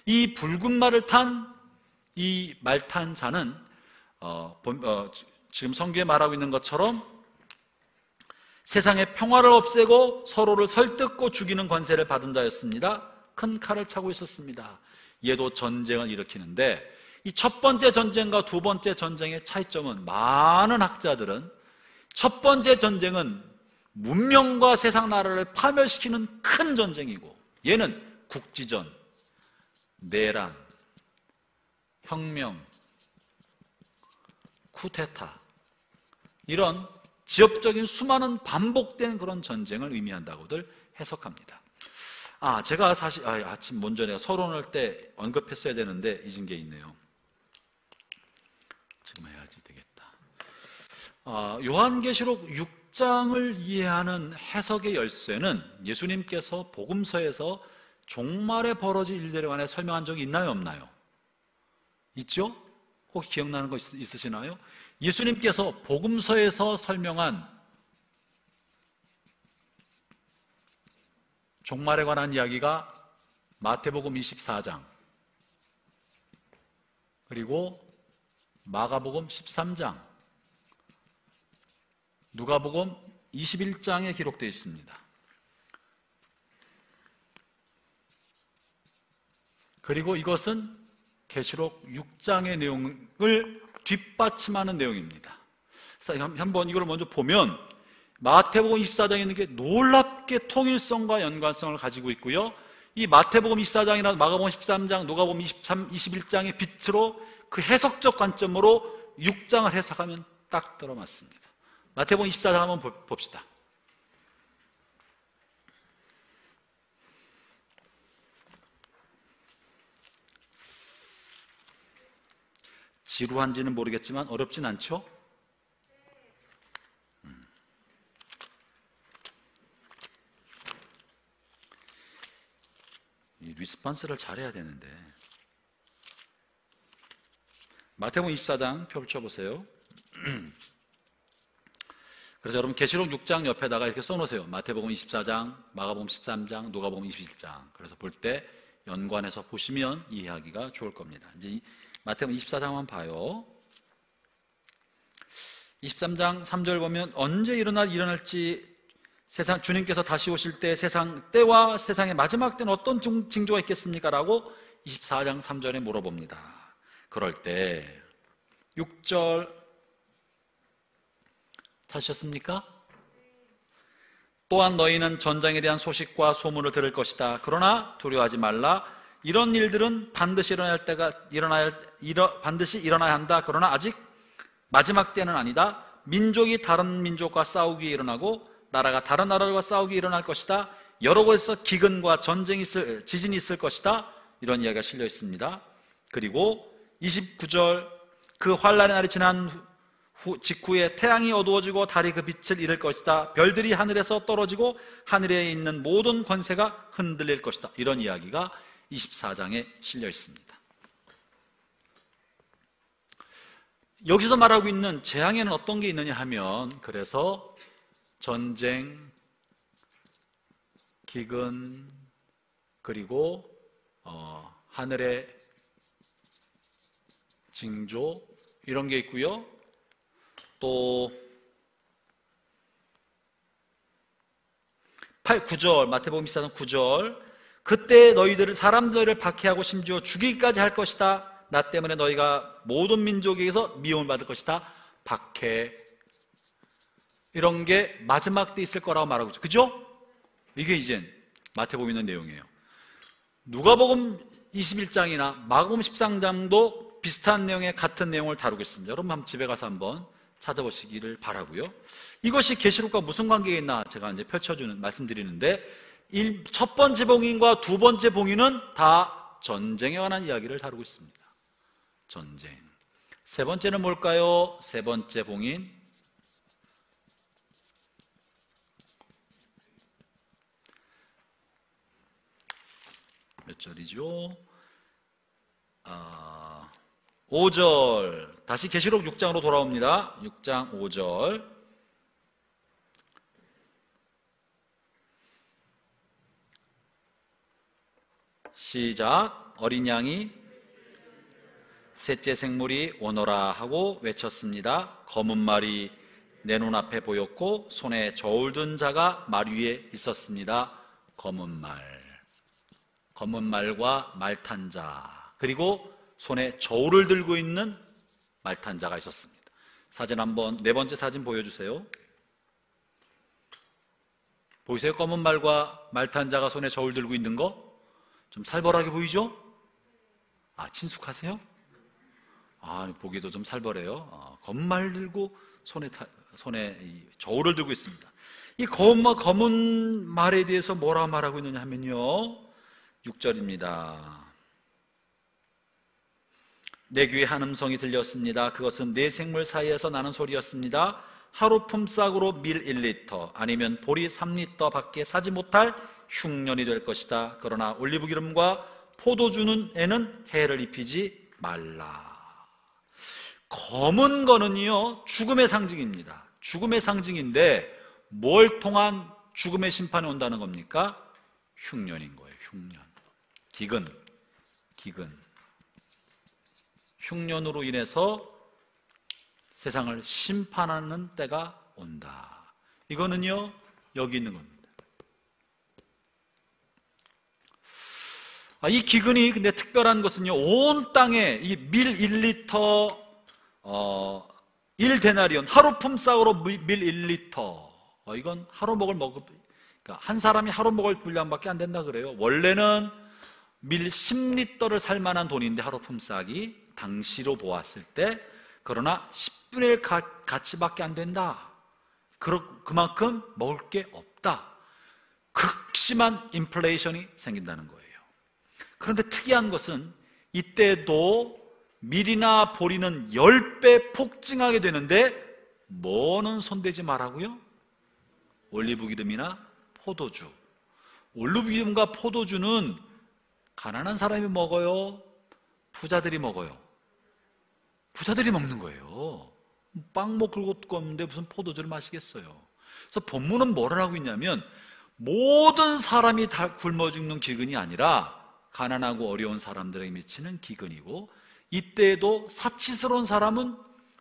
Speaker 1: 이 붉은 말을 탄 이 말탄 자는 지금 성경에 말하고 있는 것처럼 세상의 평화를 없애고 서로를 설득고 죽이는 권세를 받은 자였습니다. 큰 칼을 차고 있었습니다. 얘도 전쟁을 일으키는데 이 첫 번째 전쟁과 두 번째 전쟁의 차이점은, 많은 학자들은 첫 번째 전쟁은 문명과 세상 나라를 파멸시키는 큰 전쟁이고, 얘는 국지전, 내란, 혁명, 쿠데타, 이런 지역적인 수많은 반복된 그런 전쟁을 의미한다고들 해석합니다. 제가 사실 아침 먼저 내가 서론할 때 언급했어야 되는데 잊은 게 있네요. 지금 해야지 되겠다. 요한계시록 6장을 이해하는 해석의 열쇠는 예수님께서 복음서에서 종말에 벌어질 일들에 관해 설명한 적이 있나요, 없나요? 있죠? 혹시 기억나는 거 있으시나요? 예수님께서 복음서에서 설명한 종말에 관한 이야기가 마태복음 24장, 그리고 마가복음 13장, 누가복음 21장에 기록되어 있습니다. 그리고 이것은 계시록 6장의 내용을 뒷받침하는 내용입니다. 그래서 한번 이걸 먼저 보면 마태복음 24장에 있는 게 놀랍게 통일성과 연관성을 가지고 있고요. 이 마태복음 24장이나 마가복음 13장, 누가복음 21장의 빛으로 그 해석적 관점으로 6장을 해석하면 딱 들어맞습니다. 마태복음 24장 한번 봅시다. 지루한지는 모르겠지만 어렵진 않죠? 이 리스폰스를 잘해야 되는데. 마태복음 24장 펼쳐보세요. 그래서 여러분 계시록 6장 옆에다가 이렇게 써놓으세요. 마태복음 24장, 마가복음 13장, 누가복음 21장. 그래서 볼 때 연관해서 보시면 이해하기가 좋을 겁니다. 이제 마태복음 24장만 봐요. 23장 3절 보면 언제 일어날지 세상 주님께서 다시 오실 때 세상 때와 세상의 마지막 때는 어떤 징조가 있겠습니까? 라고 24장 3절에 물어봅니다. 그럴 때 6절 찾으셨습니까? 또한 너희는 전장에 대한 소식과 소문을 들을 것이다. 그러나 두려워하지 말라. 이런 일들은 반드시 반드시 일어나야 한다. 그러나 아직 마지막 때는 아니다. 민족이 다른 민족과 싸우기 일어나고 나라가 다른 나라와 싸우기 일어날 것이다. 여러 곳에서 기근과 지진이 있을 것이다. 이런 이야기가 실려 있습니다. 그리고 29절 그 환란의 날이 지난 직후에 태양이 어두워지고 달이 그 빛을 잃을 것이다. 별들이 하늘에서 떨어지고 하늘에 있는 모든 권세가 흔들릴 것이다. 이런 이야기가 24장에 실려 있습니다. 여기서 말하고 있는 재앙에는 어떤 게 있느냐 하면, 그래서 전쟁, 기근, 그리고 하늘의 징조, 이런 게 있고요. 또 9절 마태복음 24장 9절 그때 사람들을 박해하고 심지어 죽이기까지 할 것이다. 나 때문에 너희가 모든 민족에게서 미움을 받을 것이다. 박해, 이런 게 마지막 때 있을 거라고 말하고 있죠. 그죠? 이게 이제 마태복음에 있는 내용이에요. 누가복음 21장이나 마가복음 13장도 비슷한 내용의 같은 내용을 다루고 있습니다. 여러분 한번 집에 가서 한번 찾아보시기를 바라고요. 이것이 계시록과 무슨 관계가 있나 제가 이제 말씀드리는데, 첫 번째 봉인과 두 번째 봉인은 다 전쟁에 관한 이야기를 다루고 있습니다. 전쟁. 세 번째는 뭘까요? 세 번째 봉인. 몇 절이죠? 5절. 다시 계시록 6장으로 돌아옵니다. 6장 5절. 시작. 어린 양이 셋째 생물이 오너라 하고 외쳤습니다. 검은 말이 내 눈앞에 보였고 손에 저울 든 자가 말 위에 있었습니다. 검은 말과 말 탄 자, 그리고 손에 저울을 들고 있는 말 탄 자가 있었습니다. 사진 한번, 네 번째 사진 보여주세요. 보이세요? 검은 말과 말 탄 자가 손에 저울 들고 있는 거? 좀 살벌하게 보이죠? 아, 친숙하세요? 아, 보기도 좀 살벌해요. 검은 말 들고 손에 이 저울을 들고 있습니다. 이 검은 말에 대해서 뭐라 말하고 있느냐 하면요, 6절입니다. 내 귀에 한 음성이 들렸습니다. 그것은 네 생물 사이에서 나는 소리였습니다. 하루 품삯으로 밀 1리터 아니면 보리 3리터 밖에 사지 못할 흉년이 될 것이다. 그러나 올리브기름과 포도주에는 해를 입히지 말라. 검은 거는요, 죽음의 상징입니다. 죽음의 상징인데 뭘 통한 죽음의 심판이 온다는 겁니까? 흉년인 거예요. 흉년. 기근. 흉년으로 인해서 세상을 심판하는 때가 온다. 이거는요, 여기 있는 겁니다. 이 기근이 근데 특별한 것은요, 온 땅에 이 밀 1리터 1데나리온, 하루 품삯으로 밀 1리터, 이건 하루 그러니까 한 사람이 하루 먹을 분량밖에 안 된다 그래요. 원래는 밀 10리터를 살 만한 돈인데 하루 품삯이 당시로 보았을 때, 그러나 10분의 1 가치밖에 안 된다. 그만큼 먹을 게 없다. 극심한 인플레이션이 생긴다는 거예요. 그런데 특이한 것은 이때도 밀이나 보리는 10배 폭증하게 되는데 뭐는 손대지 말라고요? 올리브기름이나 포도주. 올리브기름과 포도주는 가난한 사람이 먹어요? 부자들이 먹어요? 부자들이 먹는 거예요. 빵 먹을 것도 없는데 무슨 포도주를 마시겠어요. 그래서 본문은 뭐를 하고 있냐면, 모든 사람이 다 굶어 죽는 기근이 아니라 가난하고 어려운 사람들에게 미치는 기근이고, 이때에도 사치스러운 사람은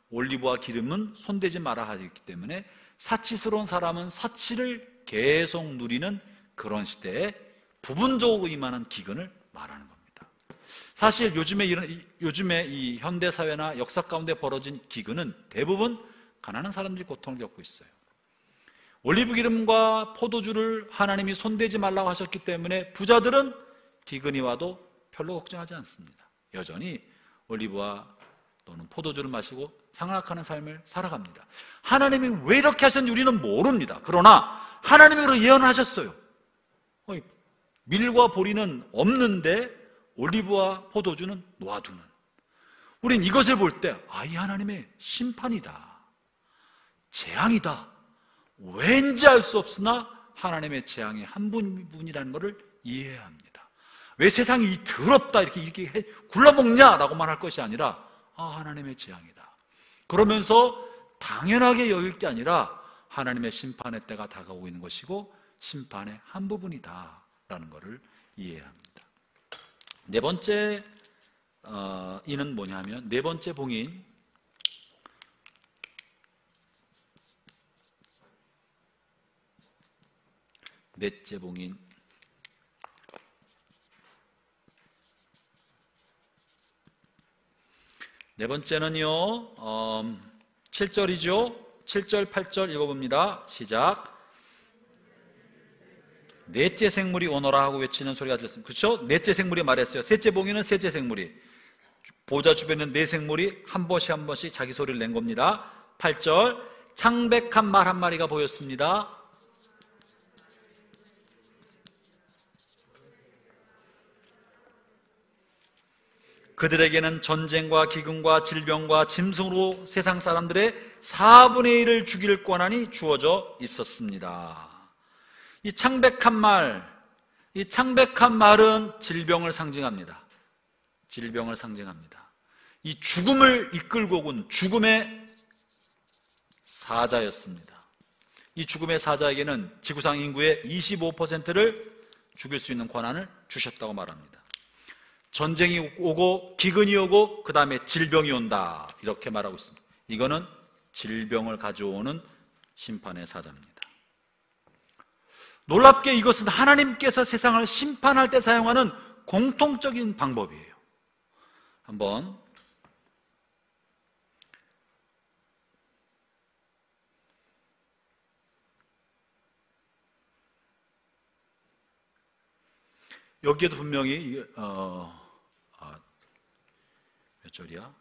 Speaker 1: 올리브와 기름은 손대지 말아 하기 때문에 사치스러운 사람은 사치를 계속 누리는 그런 시대에 부분적으로 임하는 기근을 말하는 겁니다. 사실 요즘에 이 현대사회나 역사 가운데 벌어진 기근은 대부분 가난한 사람들이 고통을 겪고 있어요. 올리브기름과 포도주를 하나님이 손대지 말라고 하셨기 때문에 부자들은 기근이 와도 별로 걱정하지 않습니다. 여전히 올리브와 또는 포도주를 마시고 향락하는 삶을 살아갑니다. 하나님이 왜 이렇게 하셨는지 우리는 모릅니다. 그러나 하나님이 그렇게 예언하셨어요. 밀과 보리는 없는데 올리브와 포도주는 놓아두는. 우린 이것을 볼 때, 이 하나님의 심판이다, 재앙이다, 왠지 알 수 없으나 하나님의 재앙의 한 분이라는 것을 이해해야 합니다. 왜 세상이 더럽다 이렇게 굴러먹냐라고만 할 것이 아니라, 하나님의 재앙이다. 그러면서 당연하게 여길 게 아니라 하나님의 심판의 때가 다가오고 있는 것이고 심판의 한 부분이다라는 것을 이해해야 합니다. 네 번째 이는 뭐냐면, 네 번째 봉인, 넷째 봉인, 네 번째는요 7절이죠 7절 8절 읽어봅니다. 시작. 넷째 생물이 오너라 하고 외치는 소리가 들렸습니다. 그렇죠? 넷째 생물이 말했어요. 셋째 봉인은 셋째 생물이, 보좌 주변에 네 생물이 한 번씩 자기 소리를 낸 겁니다. 8절, 창백한 말 한 마리가 보였습니다. 그들에게는 전쟁과 기근과 질병과 짐승으로 세상 사람들의 4분의 1을 죽일 권한이 주어져 있었습니다. 이 창백한 말은 질병을 상징합니다. 질병을 상징합니다. 이 죽음을 이끌고 온 죽음의 사자였습니다. 이 죽음의 사자에게는 지구상 인구의 25%를 죽일 수 있는 권한을 주셨다고 말합니다. 전쟁이 오고 기근이 오고 그 다음에 질병이 온다 이렇게 말하고 있습니다. 이거는 질병을 가져오는 심판의 사자입니다. 놀랍게 이것은 하나님께서 세상을 심판할 때 사용하는 공통적인 방법이에요. 한번 여기에도 분명히 몇 절이야?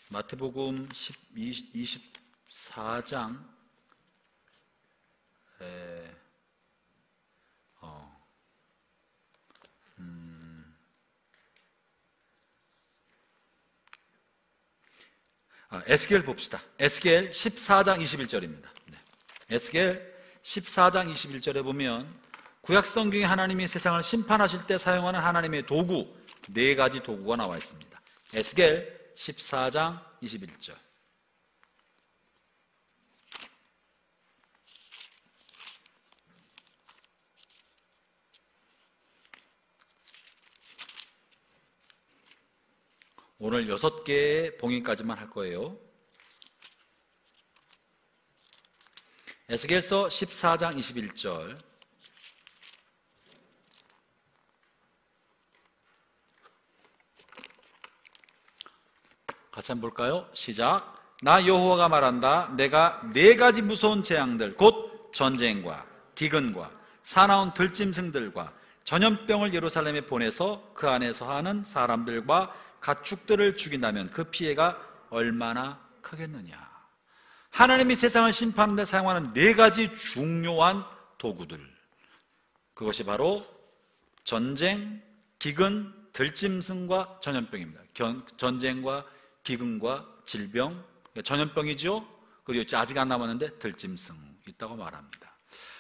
Speaker 1: 마태복음 24장 에스겔 봅시다. 에스겔 14장 21절입니다. 네. 에스겔 14장 21절에 보면 구약 성경에 하나님이 세상을 심판하실 때 사용하는 하나님의 도구, 4가지 도구가 나와 있습니다. 에스겔 14장 21절. 오늘 6개의 봉인까지만 할 거예요. 에스겔서 14장 21절. 같이 한번 볼까요? 시작. 나 여호와가 말한다. 내가 4가지 무서운 재앙들, 곧 전쟁과 기근과 사나운 들짐승들과 전염병을 예루살렘에 보내서 그 안에서 하는 사람들과 가축들을 죽인다면 그 피해가 얼마나 크겠느냐. 하나님이 세상을 심판하는 데 사용하는 4가지 중요한 도구들, 그것이 바로 전쟁, 기근, 들짐승과 전염병입니다. 전쟁과 기근과 질병, 전염병이죠. 그리고 아직 안 남았는데 들짐승 있다고 말합니다.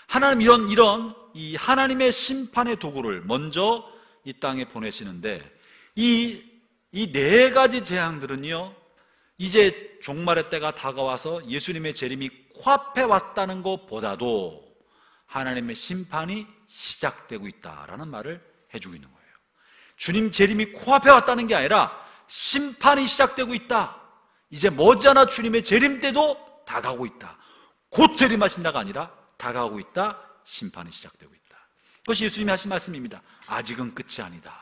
Speaker 1: 하나님 이런 이 하나님의 심판의 도구를 먼저 이 땅에 보내시는데 이 4가지 재앙들은요, 이제 종말의 때가 다가와서 예수님의 재림이 코앞에 왔다는 것보다도 하나님의 심판이 시작되고 있다라는 말을 해주고 있는 거예요. 주님 재림이 코앞에 왔다는 게 아니라 심판이 시작되고 있다. 이제 머지않아 주님의 재림 때도 다가오고 있다. 곧 재림하신다가 아니라 다가오고 있다. 심판이 시작되고 있다. 그것이 예수님이 하신 말씀입니다. 아직은 끝이 아니다.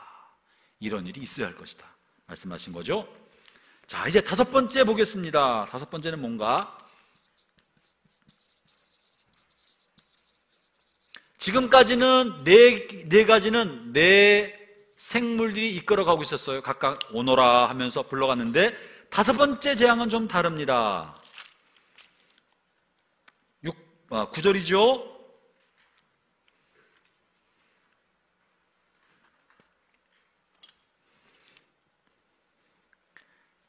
Speaker 1: 이런 일이 있어야 할 것이다 말씀하신 거죠. 자, 이제 5번째 보겠습니다. 5번째는 뭔가? 지금까지는 네 가지는 생물들이 이끌어가고 있었어요. 각각 오너라 하면서 불러갔는데 5번째 재앙은 좀 다릅니다. 9절이죠.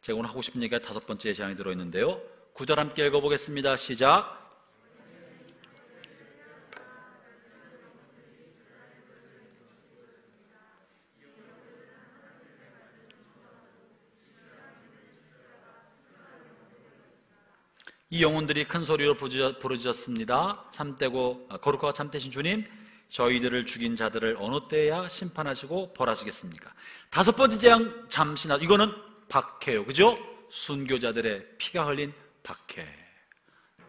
Speaker 1: 제가 오늘 하고 싶은 얘기가 5번째 재앙이 들어있는데요. 9절 함께 읽어보겠습니다. 시작. 이 영혼들이 큰 소리로 부르짖었습니다. 참되고 거룩하고 참되신 주님, 저희들을 죽인 자들을 어느 때야 심판하시고 벌하시겠습니까? 5번째 재앙 잠시나, 이거는 박해요. 그죠? 순교자들의 피가 흘린 박해.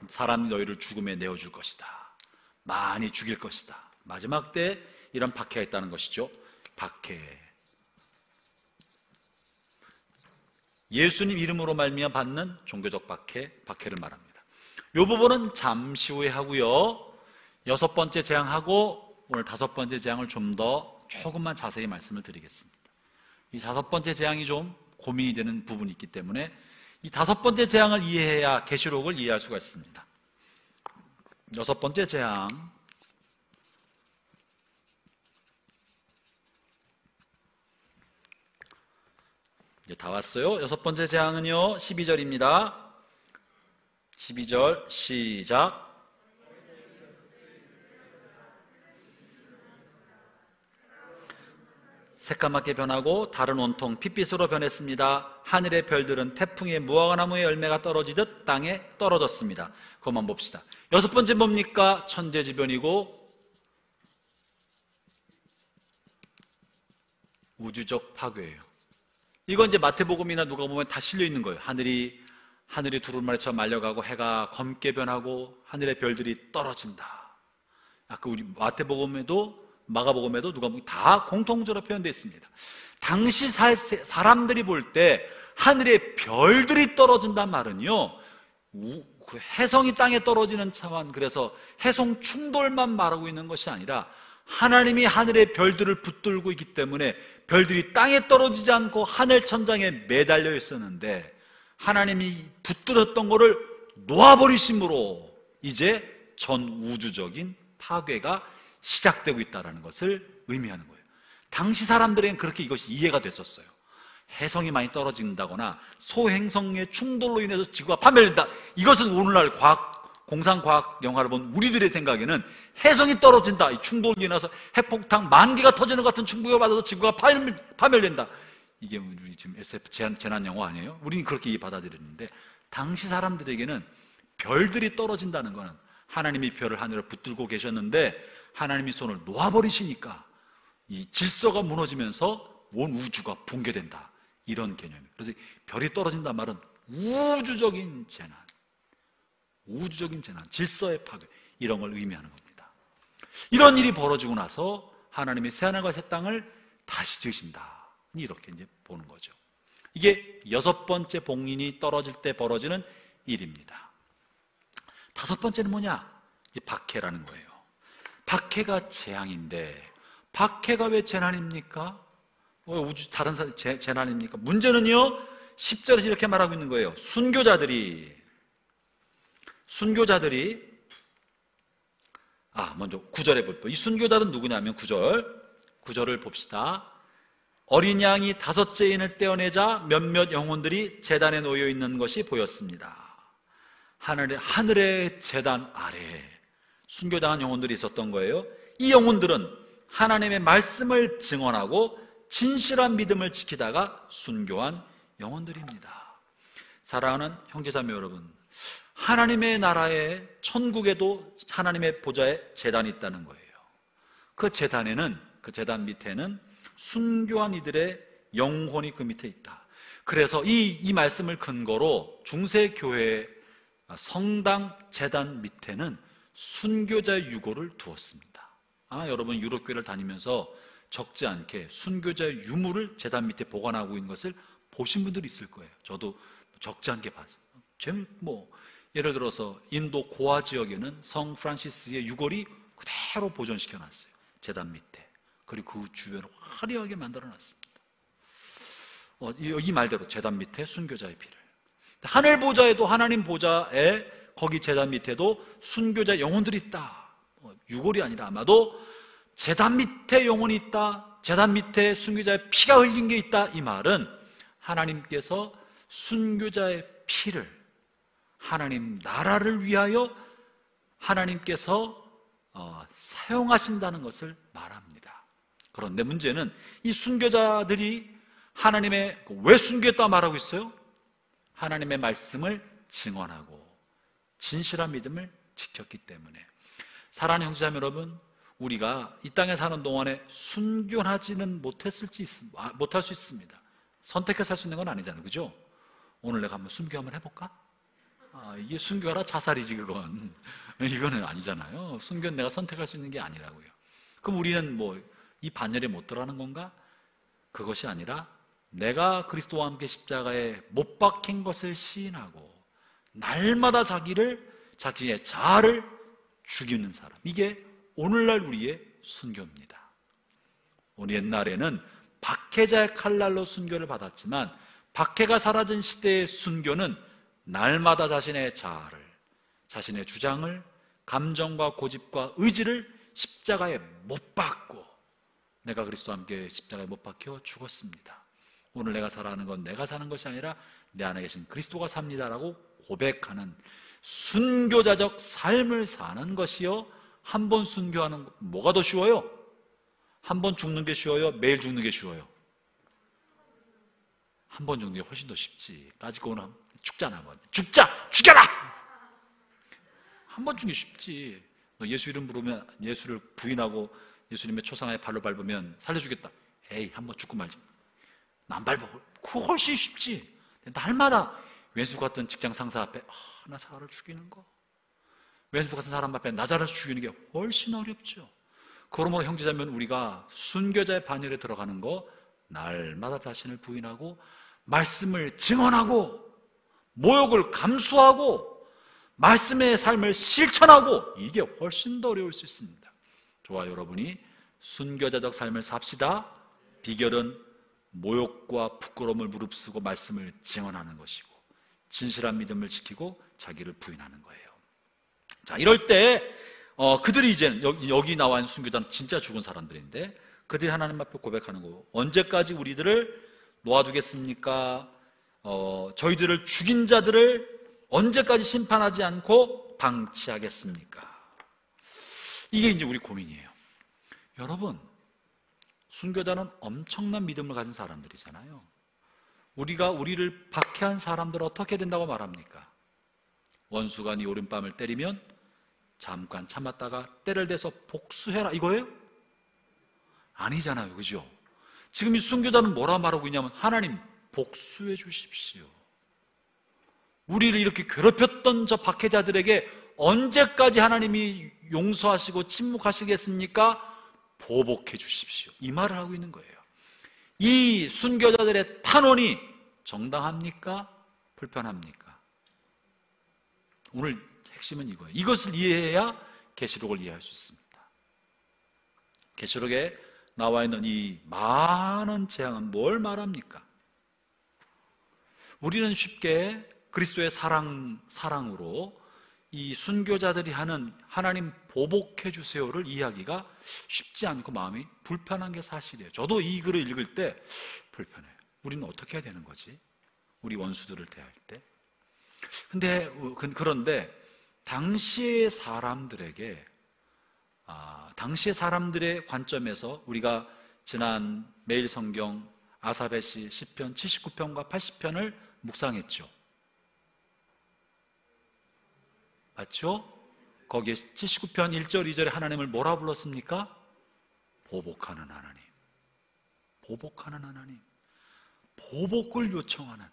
Speaker 1: 사람이 너희를 죽음에 내어줄 것이다. 많이 죽일 것이다. 마지막 때 이런 박해가 있다는 것이죠. 박해. 예수님 이름으로 말미암아 받는 종교적 박해를 말합니다. 이 부분은 잠시 후에 하고요. 6번째 재앙하고 오늘 5번째 재앙을 조금만 자세히 말씀을 드리겠습니다. 이 5번째 재앙이 좀 고민이 되는 부분이 있기 때문에 이 5번째 재앙을 이해해야 계시록을 이해할 수가 있습니다. 6번째 재앙. 이제 다 왔어요. 6번째 재앙은요, 12절입니다. 12절 시작. 새까맣게 변하고 달은 온통 핏빛으로 변했습니다. 하늘의 별들은 태풍에 무화과나무의 열매가 떨어지듯 땅에 떨어졌습니다. 그것만 봅시다. 6번째 뭡니까? 천재지변이고 우주적 파괴예요. 이건 이제 마태복음이나 누가복음에 다 실려 있는 거예요. 하늘이 두루마리처럼 말려가고 해가 검게 변하고 하늘의 별들이 떨어진다. 아까 우리 마태복음에도 마가복음에도 누가복음에 다 공통적으로 표현되어 있습니다. 당시 사람들이 볼 때 하늘의 별들이 떨어진단 말은요, 그 해성이 땅에 떨어지는 차원, 그래서 해성 충돌만 말하고 있는 것이 아니라 하나님이 하늘의 별들을 붙들고 있기 때문에 별들이 땅에 떨어지지 않고 하늘 천장에 매달려 있었는데, 하나님이 붙들었던 것을 놓아버리심으로 이제 전 우주적인 파괴가 시작되고 있다는 것을 의미하는 거예요. 당시 사람들에겐 그렇게 이것이 이해가 됐었어요. 해성이 많이 떨어진다거나 소행성의 충돌로 인해서 지구가 파멸된다, 이것은 오늘날 공상과학 영화를 본 우리들의 생각에는 해성이 떨어진다, 이 충돌로 인해서 핵폭탄 10,000개가 터지는 것 같은 충격을 받아서 지구가 파멸된다, 이게 우리 지금 SF 재난 영화 아니에요? 우리는 그렇게 받아들였는데, 당시 사람들에게는 별들이 떨어진다는 것은 하나님이 별을 하늘에 붙들고 계셨는데 하나님이 손을 놓아버리시니까 이 질서가 무너지면서 온 우주가 붕괴된다, 이런 개념이에요. 그래서 별이 떨어진다는 말은 우주적인 재난, 질서의 파괴, 이런 걸 의미하는 겁니다. 이런 일이 벌어지고 나서 하나님이 새하늘과 새 땅을 다시 지으신다, 이렇게 이제 보는 거죠. 이게 6번째 봉인이 떨어질 때 벌어지는 일입니다. 5번째는 뭐냐? 이제 박해라는 거예요. 박해가 재앙인데, 박해가 왜 재난입니까? 왜 우주 다른 재난입니까? 문제는요, 10절에서 이렇게 말하고 있는 거예요. 순교자들이 먼저 9절에 볼게요. 이 순교자들은 누구냐면 9절을 봅시다. 어린 양이 5째 인을 떼어내자 몇몇 영혼들이 제단에 놓여 있는 것이 보였습니다. 하늘의 제단 아래에 순교당한 영혼들이 있었던 거예요. 이 영혼들은 하나님의 말씀을 증언하고 진실한 믿음을 지키다가 순교한 영혼들입니다. 사랑하는 형제자매 여러분, 하나님의 나라에, 천국에도 하나님의 보좌에 제단이 있다는 거예요. 그 제단 밑에는 순교한 이들의 영혼이 그 밑에 있다. 그래서 이 말씀을 근거로 중세교회 성당 제단 밑에는 순교자 유골을 두었습니다. 여러분 유럽교회를 다니면서 적지 않게 순교자 유물을 제단 밑에 보관하고 있는 것을 보신 분들이 있을 거예요. 저도 적지 않게 봤어요. 예를 들어서 인도 고아 지역에는 성 프란시스의 유골이 그대로 보존시켜 놨어요. 제단 밑에. 그리고 그 주변을 화려하게 만들어 놨습니다. 이 말대로 제단 밑에 순교자의 피를. 하늘 보좌에도, 하나님 보좌에 거기 제단 밑에도 순교자 영혼들이 있다. 유골이 아니라 아마도 제단 밑에 영혼이 있다, 제단 밑에 순교자의 피가 흘린 게 있다, 이 말은 하나님께서 순교자의 피를 하나님 나라를 위하여 하나님께서 사용하신다는 것을 말합니다. 그런데 문제는 이 순교자들이 하나님의, 왜 순교했다 말하고 있어요? 하나님의 말씀을 증언하고 진실한 믿음을 지켰기 때문에. 사랑하는 형제자매 여러분, 우리가 이 땅에 사는 동안에 순교하지는 못할 수 있습니다. 선택해서 할 수 있는 건 아니잖아요, 그죠? 오늘 내가 한번 순교 한번 해볼까? 이게 순교하라 자살이지, 그건. 이거는 아니잖아요. 순교는 내가 선택할 수 있는 게 아니라고요. 그럼 우리는 이 반열에 못 들어가는 건가? 그것이 아니라 내가 그리스도와 함께 십자가에 못 박힌 것을 시인하고 날마다 자기의 자아를 죽이는 사람, 이게 오늘날 우리의 순교입니다. 우리 옛날에는 박해자의 칼날로 순교를 받았지만 박해가 사라진 시대의 순교는 날마다 자신의 자아를, 자신의 주장을, 감정과 고집과 의지를 십자가에 못 박고 내가 그리스도와 함께 십자가에 못 박혀 죽었습니다. 오늘 내가 살아가는 건 내가 사는 것이 아니라 내 안에 계신 그리스도가 삽니다라고 고백하는 순교자적 삶을 사는 것이요, 한 번 순교하는, 뭐가 더 쉬워요? 한 번 죽는 게 쉬워요? 매일 죽는 게 쉬워요? 한 번 죽는 게 훨씬 더 쉽지. 까짓거는 죽잖아. 죽여라! 한 번 죽는 게 쉽지. 너 예수 이름 부르면, 예수를 부인하고 예수님의 초상화에 발로 밟으면 살려주겠다. 에이, 한 번 죽고 말지. 남발복, 그거 훨씬 쉽지. 날마다 왼수 같은 직장 상사 앞에 나사를 죽이는 거, 왼수 같은 사람 앞에 나사를 죽이는 게 훨씬 어렵죠. 그러므로 형제자면 우리가 순교자의 반열에 들어가는 거, 날마다 자신을 부인하고 말씀을 증언하고 모욕을 감수하고 말씀의 삶을 실천하고, 이게 훨씬 더 어려울 수 있습니다. 저와 여러분이 순교자적 삶을 삽시다. 비결은 모욕과 부끄러움을 무릅쓰고 말씀을 증언하는 것이고, 진실한 믿음을 지키고 자기를 부인하는 거예요. 자, 이럴 때 그들이 이제 여기 나와 있는 순교자는 진짜 죽은 사람들인데, 그들이 하나님 앞에 고백하는 거, 언제까지 우리들을 놓아두겠습니까? 저희들을 죽인 자들을 언제까지 심판하지 않고 방치하겠습니까? 이게 이제 우리 고민이에요. 여러분, 순교자는 엄청난 믿음을 가진 사람들이잖아요. 우리가 우리를 박해한 사람들을 어떻게 된다고 말합니까? 원수가 네 오른뺨을 때리면 잠깐 참았다가 때를 대서 복수해라, 이거예요? 아니잖아요, 그죠? 지금 이 순교자는 뭐라 말하고 있냐면, 하나님 복수해 주십시오. 우리를 이렇게 괴롭혔던 저 박해자들에게 언제까지 하나님이 용서하시고 침묵하시겠습니까? 보복해 주십시오, 이 말을 하고 있는 거예요. 이 순교자들의 탄원이 정당합니까? 불편합니까? 오늘 핵심은 이거예요. 이것을 이해해야 계시록을 이해할 수 있습니다. 계시록에 나와 있는 이 많은 재앙은 뭘 말합니까? 우리는 쉽게 그리스도의 사랑으로 이 순교자들이 하는 하나님 보복해 주세요를 이해하기가 쉽지 않고 마음이 불편한 게 사실이에요. 저도 이 글을 읽을 때 불편해요. 우리는 어떻게 해야 되는 거지? 우리 원수들을 대할 때. 그런데 당시의 사람들에게, 당시의 사람들의 관점에서 우리가 지난 매일 성경 아사벳이 시편 79편과 80편을 묵상했죠. 맞죠? 거기에 79편 1절 2절에 하나님을 뭐라 불렀습니까? 보복하는 하나님, 보복하는 하나님, 보복을 요청하는,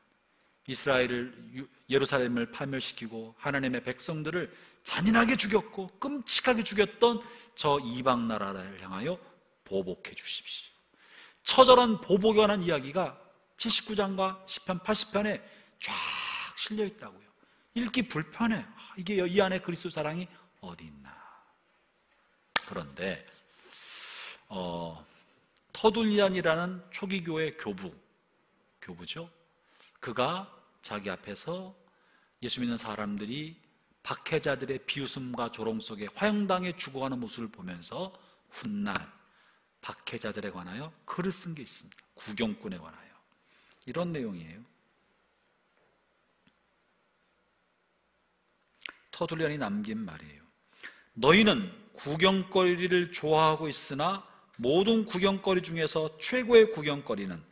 Speaker 1: 이스라엘을, 예루살렘을 파멸시키고 하나님의 백성들을 잔인하게 죽였고 끔찍하게 죽였던 저 이방 나라를 향하여 보복해 주십시오. 처절한 보복에 관한 이야기가 79장과 10편 80편에 쫙 실려 있다고요. 읽기 불편해. 이게 이 안에 그리스도 사랑이 어디 있나. 그런데 터둘리안이라는 초기 교회 교부죠. 그가 자기 앞에서 예수 믿는 사람들이 박해자들의 비웃음과 조롱 속에 화형당해 죽어가는 모습을 보면서 훗날 박해자들에 관하여 글을 쓴 게 있습니다. 구경꾼에 관하여. 이런 내용이에요. 터둘리안이 남긴 말이에요. 너희는 구경거리를 좋아하고 있으나 모든 구경거리 중에서 최고의 구경거리는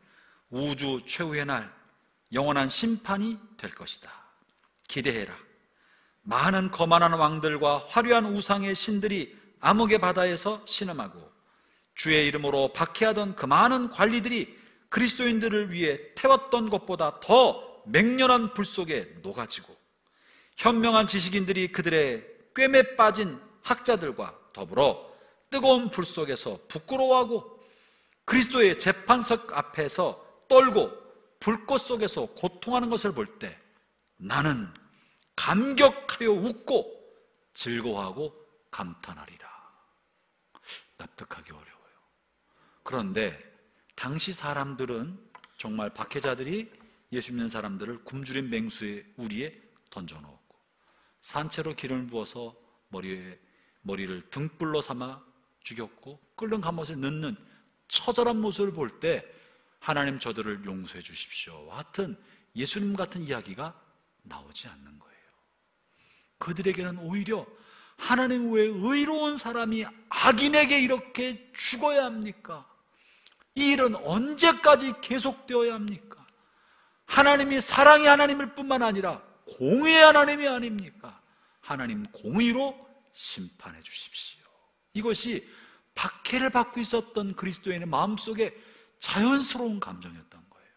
Speaker 1: 우주 최후의 날 영원한 심판이 될 것이다. 기대해라. 많은 거만한 왕들과 화려한 우상의 신들이 암흑의 바다에서 신음하고 주의 이름으로 박해하던 그 많은 관리들이 그리스도인들을 위해 태웠던 것보다 더 맹렬한 불 속에 녹아지고 현명한 지식인들이 그들의 꿰매 빠진 학자들과 더불어 뜨거운 불 속에서 부끄러워하고 그리스도의 재판석 앞에서 떨고 불꽃 속에서 고통하는 것을 볼 때 나는 감격하여 웃고 즐거워하고 감탄하리라. 납득하기 어려워요. 그런데 당시 사람들은 정말 박해자들이 예수 믿는 사람들을 굶주린 맹수의 우리에 던져놓았고 산채로 기름을 부어서 머리를 등불로 삼아 죽였고 끓는 갑옷을 넣는 처절한 모습을 볼 때 하나님 저들을 용서해 주십시오 하여튼 예수님 같은 이야기가 나오지 않는 거예요. 그들에게는 오히려 하나님 외에 의로운 사람이 악인에게 이렇게 죽어야 합니까? 이 일은 언제까지 계속되어야 합니까? 하나님이 사랑의 하나님일 뿐만 아니라 공의의 하나님이 아닙니까? 하나님 공의로 심판해 주십시오. 이것이 박해를 받고 있었던 그리스도인의 마음속에 자연스러운 감정이었던 거예요.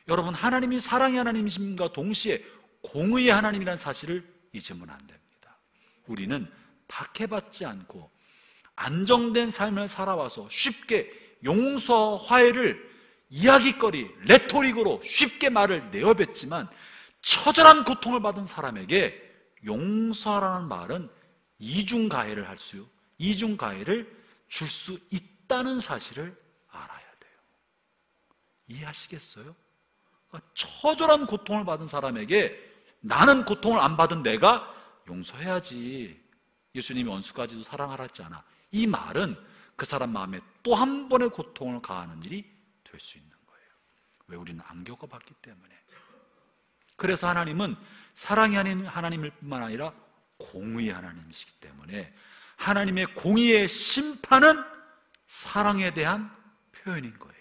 Speaker 1: 여러분, 하나님이 사랑의 하나님이심과 동시에 공의의 하나님이라는 사실을 잊으면 안 됩니다. 우리는 박해받지 않고 안정된 삶을 살아와서 쉽게 용서와 화해를 이야기거리, 레토릭으로 쉽게 말을 내어뱉지만 처절한 고통을 받은 사람에게 용서하라는 말은 이중가해를 줄 수 있다는 사실을 알아야 돼요. 이해하시겠어요? 처절한 고통을 받은 사람에게 나는 고통을 안 받은 내가 용서해야지. 예수님이 원수까지도 사랑하라 했잖아. 이 말은 그 사람 마음에 또 한 번의 고통을 가하는 일이 될 수 있는 거예요. 왜? 우리는 안 겪어봤기 때문에. 그래서 하나님은 사랑의 하나님일 뿐만 아니라 공의의 하나님이시기 때문에 하나님의 공의의 심판은 사랑에 대한 표현인 거예요.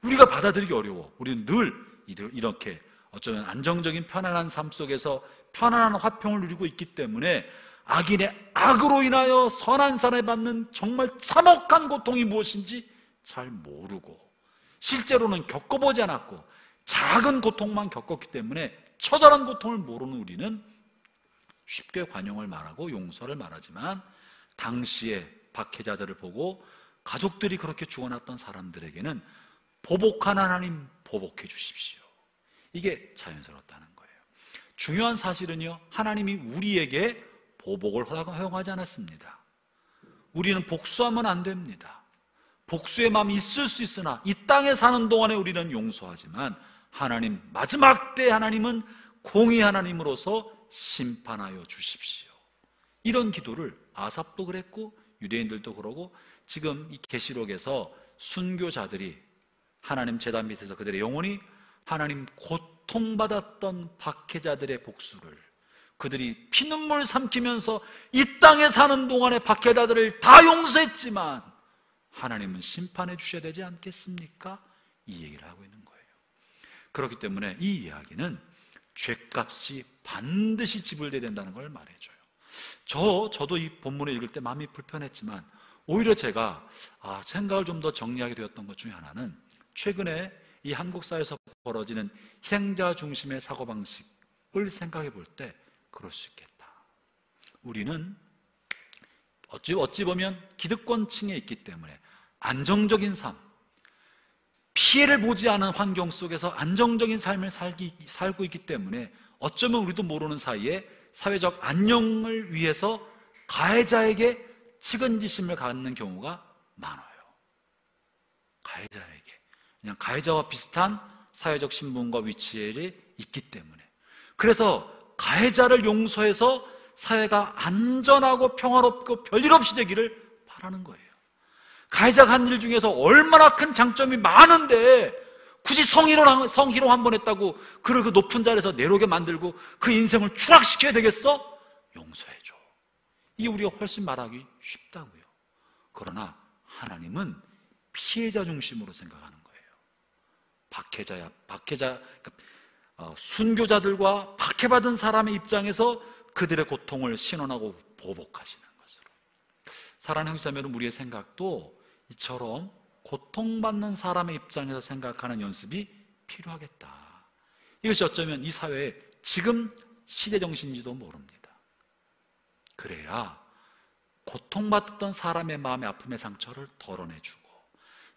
Speaker 1: 우리가 받아들이기 어려워. 우리는 늘 이렇게 어쩌면 안정적인 편안한 삶 속에서 편안한 화평을 누리고 있기 때문에 악인의 악으로 인하여 선한 사람이 받는 정말 참혹한 고통이 무엇인지 잘 모르고, 실제로는 겪어보지 않았고 작은 고통만 겪었기 때문에 처절한 고통을 모르는 우리는 쉽게 관용을 말하고 용서를 말하지만, 당시에 박해자들을 보고 가족들이 그렇게 죽어났던 사람들에게는 보복한 하나님 보복해 주십시오, 이게 자연스럽다는 거예요. 중요한 사실은요, 하나님이 우리에게 보복을 허용하지 않았습니다. 우리는 복수하면 안 됩니다. 복수의 마음이 있을 수 있으나 이 땅에 사는 동안에 우리는 용서하지만 하나님, 마지막 때 하나님은 공의 하나님으로서 심판하여 주십시오, 이런 기도를 아삽도 그랬고 유대인들도 그러고, 지금 이 계시록에서 순교자들이 하나님 제단 밑에서 그들의 영혼이 하나님 고통받았던 박해자들의 복수를 그들이 피눈물 삼키면서 이 땅에 사는 동안에 박해자들을 다 용서했지만 하나님은 심판해 주셔야 되지 않겠습니까? 이 얘기를 하고 있는 거예요. 그렇기 때문에 이 이야기는 죄값이 반드시 지불돼야 된다는 걸 말해줘요. 저도 이 본문을 읽을 때 마음이 불편했지만 오히려 제가 생각을 좀 더 정리하게 되었던 것 중에 하나는, 최근에 이 한국 사회에서 벌어지는 희생자 중심의 사고방식을 생각해 볼 때 그럴 수 있겠다. 우리는 어찌 보면 기득권층에 있기 때문에 안정적인 삶, 피해를 보지 않은 환경 속에서 안정적인 삶을 살고 있기 때문에 어쩌면 우리도 모르는 사이에 사회적 안녕을 위해서 가해자에게 측은지심을 갖는 경우가 많아요. 가해자에게 그냥 가해자와 비슷한 사회적 신분과 위치에 있기 때문에, 그래서 가해자를 용서해서 사회가 안전하고 평화롭고 별일 없이 되기를 바라는 거예요. 가해자가 한 일 중에서 얼마나 큰 장점이 많은데 굳이 성희롱 한 번 했다고 그를 그 높은 자리에서 내려오게 만들고 그 인생을 추락시켜야 되겠어? 용서해줘. 이게 우리가 훨씬 말하기 쉽다고요. 그러나 하나님은 피해자 중심으로 생각하는 거예요. 순교자들과 박해받은 사람의 입장에서 그들의 고통을 신원하고 보복하시는 것으로. 사랑하는 형제자매는 우리의 생각도 이처럼 고통받는 사람의 입장에서 생각하는 연습이 필요하겠다. 이것이 어쩌면 이 사회의 지금 시대정신인지도 모릅니다. 그래야 고통받던 사람의 마음의 아픔의 상처를 덜어내주고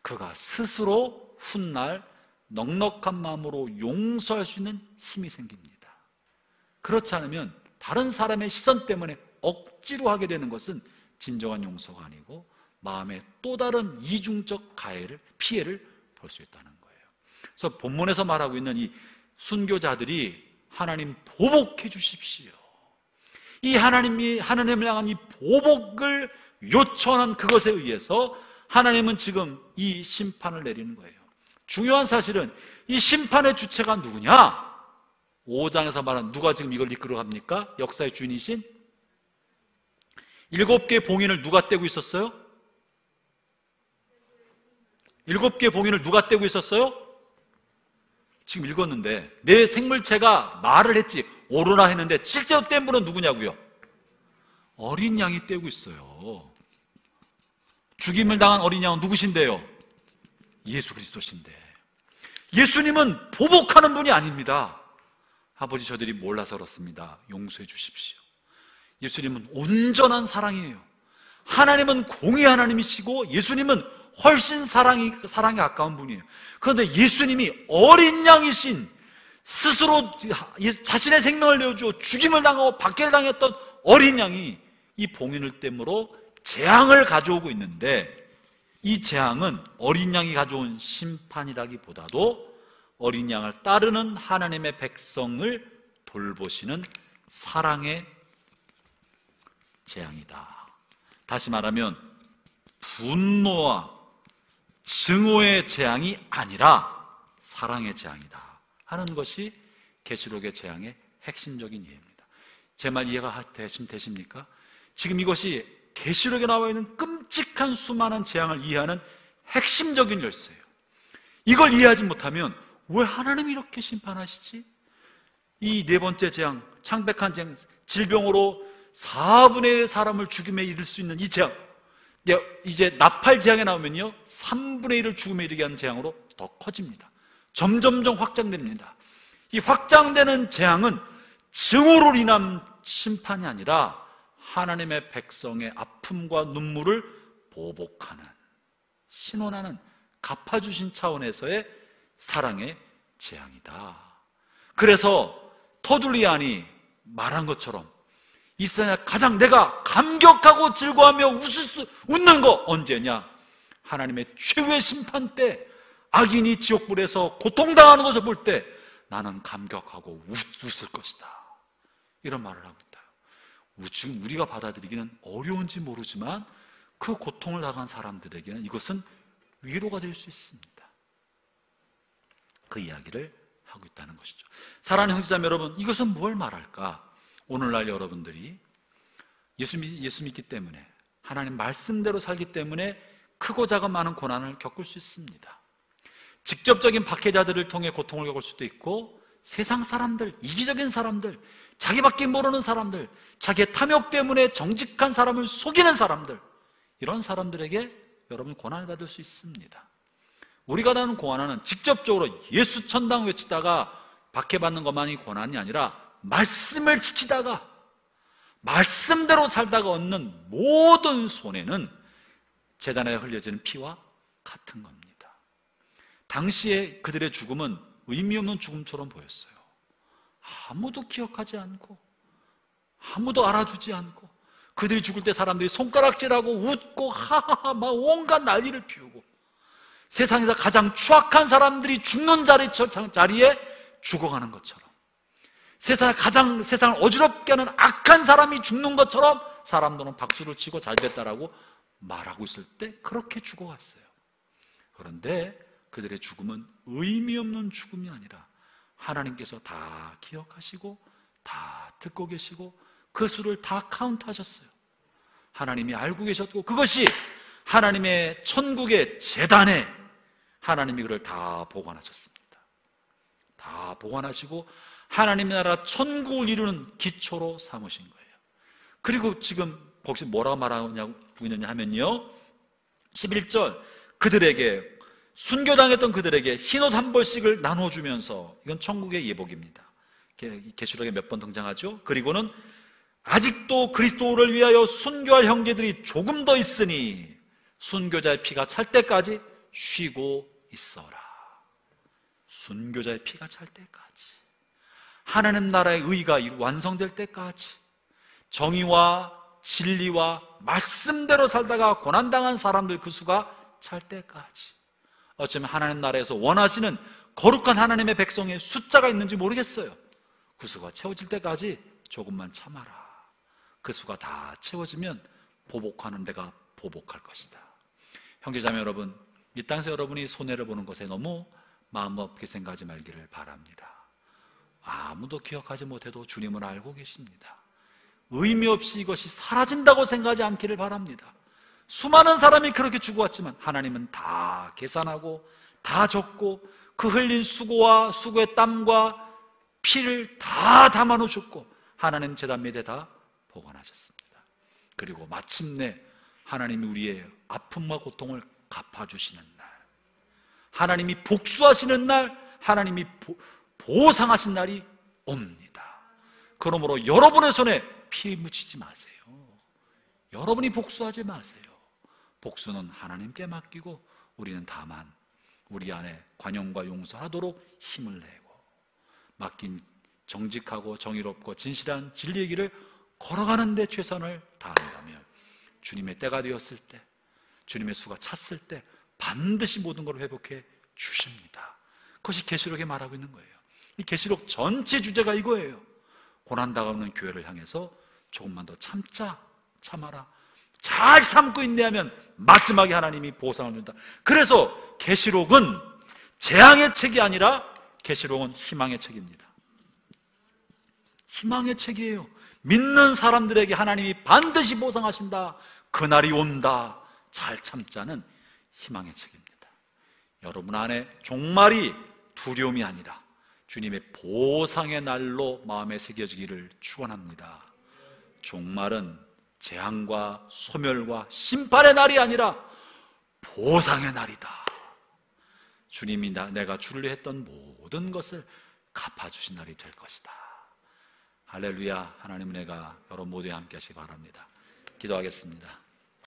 Speaker 1: 그가 스스로 훗날 넉넉한 마음으로 용서할 수 있는 힘이 생깁니다. 그렇지 않으면 다른 사람의 시선 때문에 억지로 하게 되는 것은 진정한 용서가 아니고 마음에 또 다른 이중적 피해를 볼 수 있다는 거예요. 그래서 본문에서 말하고 있는 이 순교자들이 하나님 보복해 주십시오, 이 하나님을 향한 이 보복을 요청한 그것에 의해서 하나님은 지금 이 심판을 내리는 거예요. 중요한 사실은 이 심판의 주체가 누구냐? 5장에서 말한 누가 지금 이걸 이끌어갑니까? 역사의 주인이신 7개의 봉인을 누가 떼고 있었어요? 7개의 봉인을 누가 떼고 있었어요? 지금 읽었는데 내 생물체가 말을 했지 오르나 했는데 실제로 뗀 분은 누구냐고요? 어린 양이 떼고 있어요. 죽임을 당한 어린 양은 누구신데요? 예수 그리스도신데, 예수님은 보복하는 분이 아닙니다. 아버지, 저들이 몰라서 그렇습니다. 용서해 주십시오. 예수님은 온전한 사랑이에요. 하나님은 공의 하나님이시고 예수님은 훨씬 사랑에 가까운 분이에요. 그런데 예수님이 어린 양이신, 스스로 자신의 생명을 내어주어 죽임을 당하고 박해를 당했던 어린 양이 이 봉인을 땜으로 재앙을 가져오고 있는데, 이 재앙은 어린 양이 가져온 심판이라기보다도 어린 양을 따르는 하나님의 백성을 돌보시는 사랑의 재앙이다. 다시 말하면 분노와 증오의 재앙이 아니라 사랑의 재앙이다 하는 것이 계시록의 재앙의 핵심적인 이해입니다. 제 말 이해가 되십니까? 지금 이것이 계시록에 나와 있는 끔찍한 수많은 재앙을 이해하는 핵심적인 열쇠예요. 이걸 이해하지 못하면 왜 하나님이 이렇게 심판하시지? 이 네 번째 재앙, 창백한 재앙, 질병으로 4분의 1 사람을 죽임에 이를 수 있는 이 재앙, 이제 나팔 재앙에 나오면요 3분의 1을 죽음에 이르게 하는 재앙으로 더 커집니다. 점점점 확장됩니다. 이 확장되는 재앙은 증오로 인한 심판이 아니라 하나님의 백성의 아픔과 눈물을 보복하는, 신원하는, 갚아주신 차원에서의 사랑의 재앙이다. 그래서 터둘리안이 말한 것처럼 이 세상에 가장 내가 감격하고 즐거워하며 웃는 거 언제냐? 하나님의 최후의 심판 때 악인이 지옥불에서 고통당하는 것을 볼 때 나는 감격하고 웃을 것이다. 이런 말을 하고 있다. 지금 우리가 받아들이기는 어려운지 모르지만 그 고통을 당한 사람들에게는 이것은 위로가 될 수 있습니다. 그 이야기를 하고 있다는 것이죠. 사랑하는 형제자매 여러분, 이것은 뭘 말할까? 오늘날 여러분들이 예수 믿기 때문에, 하나님 말씀대로 살기 때문에 크고 작은 많은 고난을 겪을 수 있습니다. 직접적인 박해자들을 통해 고통을 겪을 수도 있고, 세상 사람들, 이기적인 사람들, 자기밖에 모르는 사람들, 자기의 탐욕 때문에 정직한 사람을 속이는 사람들, 이런 사람들에게 여러분 고난을 받을 수 있습니다. 우리가 나는 고난은 직접적으로 예수 천당 외치다가 박해받는 것만이 고난이 아니라 말씀을 지키다가 말씀대로 살다가 얻는 모든 손해는 제단에 흘려지는 피와 같은 겁니다. 당시에 그들의 죽음은 의미 없는 죽음처럼 보였어요. 아무도 기억하지 않고 아무도 알아주지 않고, 그들이 죽을 때 사람들이 손가락질하고 웃고 하하하 막 온갖 난리를 피우고, 세상에서 가장 추악한 사람들이 죽는 자리에 죽어가는 것처럼, 세상을 어지럽게 하는 악한 사람이 죽는 것처럼 사람들은 박수를 치고 잘 됐다라고 말하고 있을 때 그렇게 죽어갔어요. 그런데 그들의 죽음은 의미 없는 죽음이 아니라 하나님께서 다 기억하시고 다 듣고 계시고 그 수를 다 카운트하셨어요. 하나님이 알고 계셨고, 그것이 하나님의 천국의 제단에 하나님이 그를 다 보관하셨습니다. 다 보관하시고 하나님의 나라 천국을 이루는 기초로 삼으신 거예요. 그리고 지금 거기서 뭐라고 말하고 있느냐 하면요, 11절, 그들에게 순교당했던 그들에게 흰옷 한 벌씩을 나눠주면서, 이건 천국의 예복입니다. 계시록에 몇 번 등장하죠. 그리고는 아직도 그리스도를 위하여 순교할 형제들이 조금 더 있으니 순교자의 피가 찰 때까지 쉬고 있어라. 순교자의 피가 찰 때까지, 하나님 나라의 의가 완성될 때까지, 정의와 진리와 말씀대로 살다가 고난당한 사람들 그 수가 찰 때까지, 어쩌면 하나님 나라에서 원하시는 거룩한 하나님의 백성의 숫자가 있는지 모르겠어요. 그 수가 채워질 때까지 조금만 참아라. 그 수가 다 채워지면 보복하는 데가 보복할 것이다. 형제자매 여러분, 이 땅에서 여러분이 손해를 보는 것에 너무 마음 없게 생각하지 말기를 바랍니다. 아무도 기억하지 못해도 주님은 알고 계십니다. 의미 없이 이것이 사라진다고 생각하지 않기를 바랍니다. 수많은 사람이 그렇게 죽어왔지만 하나님은 다 계산하고 다 적고 그 흘린 수고의 땀과 피를 다 담아놓으셨고 하나님 제단 밑에 다 보관하셨습니다. 그리고 마침내 하나님이 우리의 아픔과 고통을 갚아주시는 날, 하나님이 복수하시는 날, 하나님이 보상하신 날이 옵니다. 그러므로 여러분의 손에 피 묻히지 마세요. 여러분이 복수하지 마세요. 복수는 하나님께 맡기고 우리는 다만 우리 안에 관용과 용서하도록 힘을 내고 맡긴 정직하고 정의롭고 진실한 진리의 길을 걸어가는 데 최선을 다한다면 주님의 때가 되었을 때, 주님의 수가 찼을 때 반드시 모든 걸 회복해 주십니다. 그것이 계시록에 말하고 있는 거예요. 이 계시록 전체 주제가 이거예요. 고난당하는 교회를 향해서 조금만 더 참아라. 잘 참고 인내하면 마지막에 하나님이 보상을 준다. 그래서 계시록은 재앙의 책이 아니라 계시록은 희망의 책입니다. 희망의 책이에요. 믿는 사람들에게 하나님이 반드시 보상하신다. 그날이 온다. 잘 참자는 희망의 책입니다. 여러분 안에 종말이 두려움이 아니라 주님의 보상의 날로 마음에 새겨지기를 축원합니다. 종말은 재앙과 소멸과 심판의 날이 아니라 보상의 날이다. 주님이 내가 주를 했던 모든 것을 갚아주신 날이 될 것이다. 할렐루야. 하나님 은혜가 여러분 모두에 함께 하시기 바랍니다. 기도하겠습니다.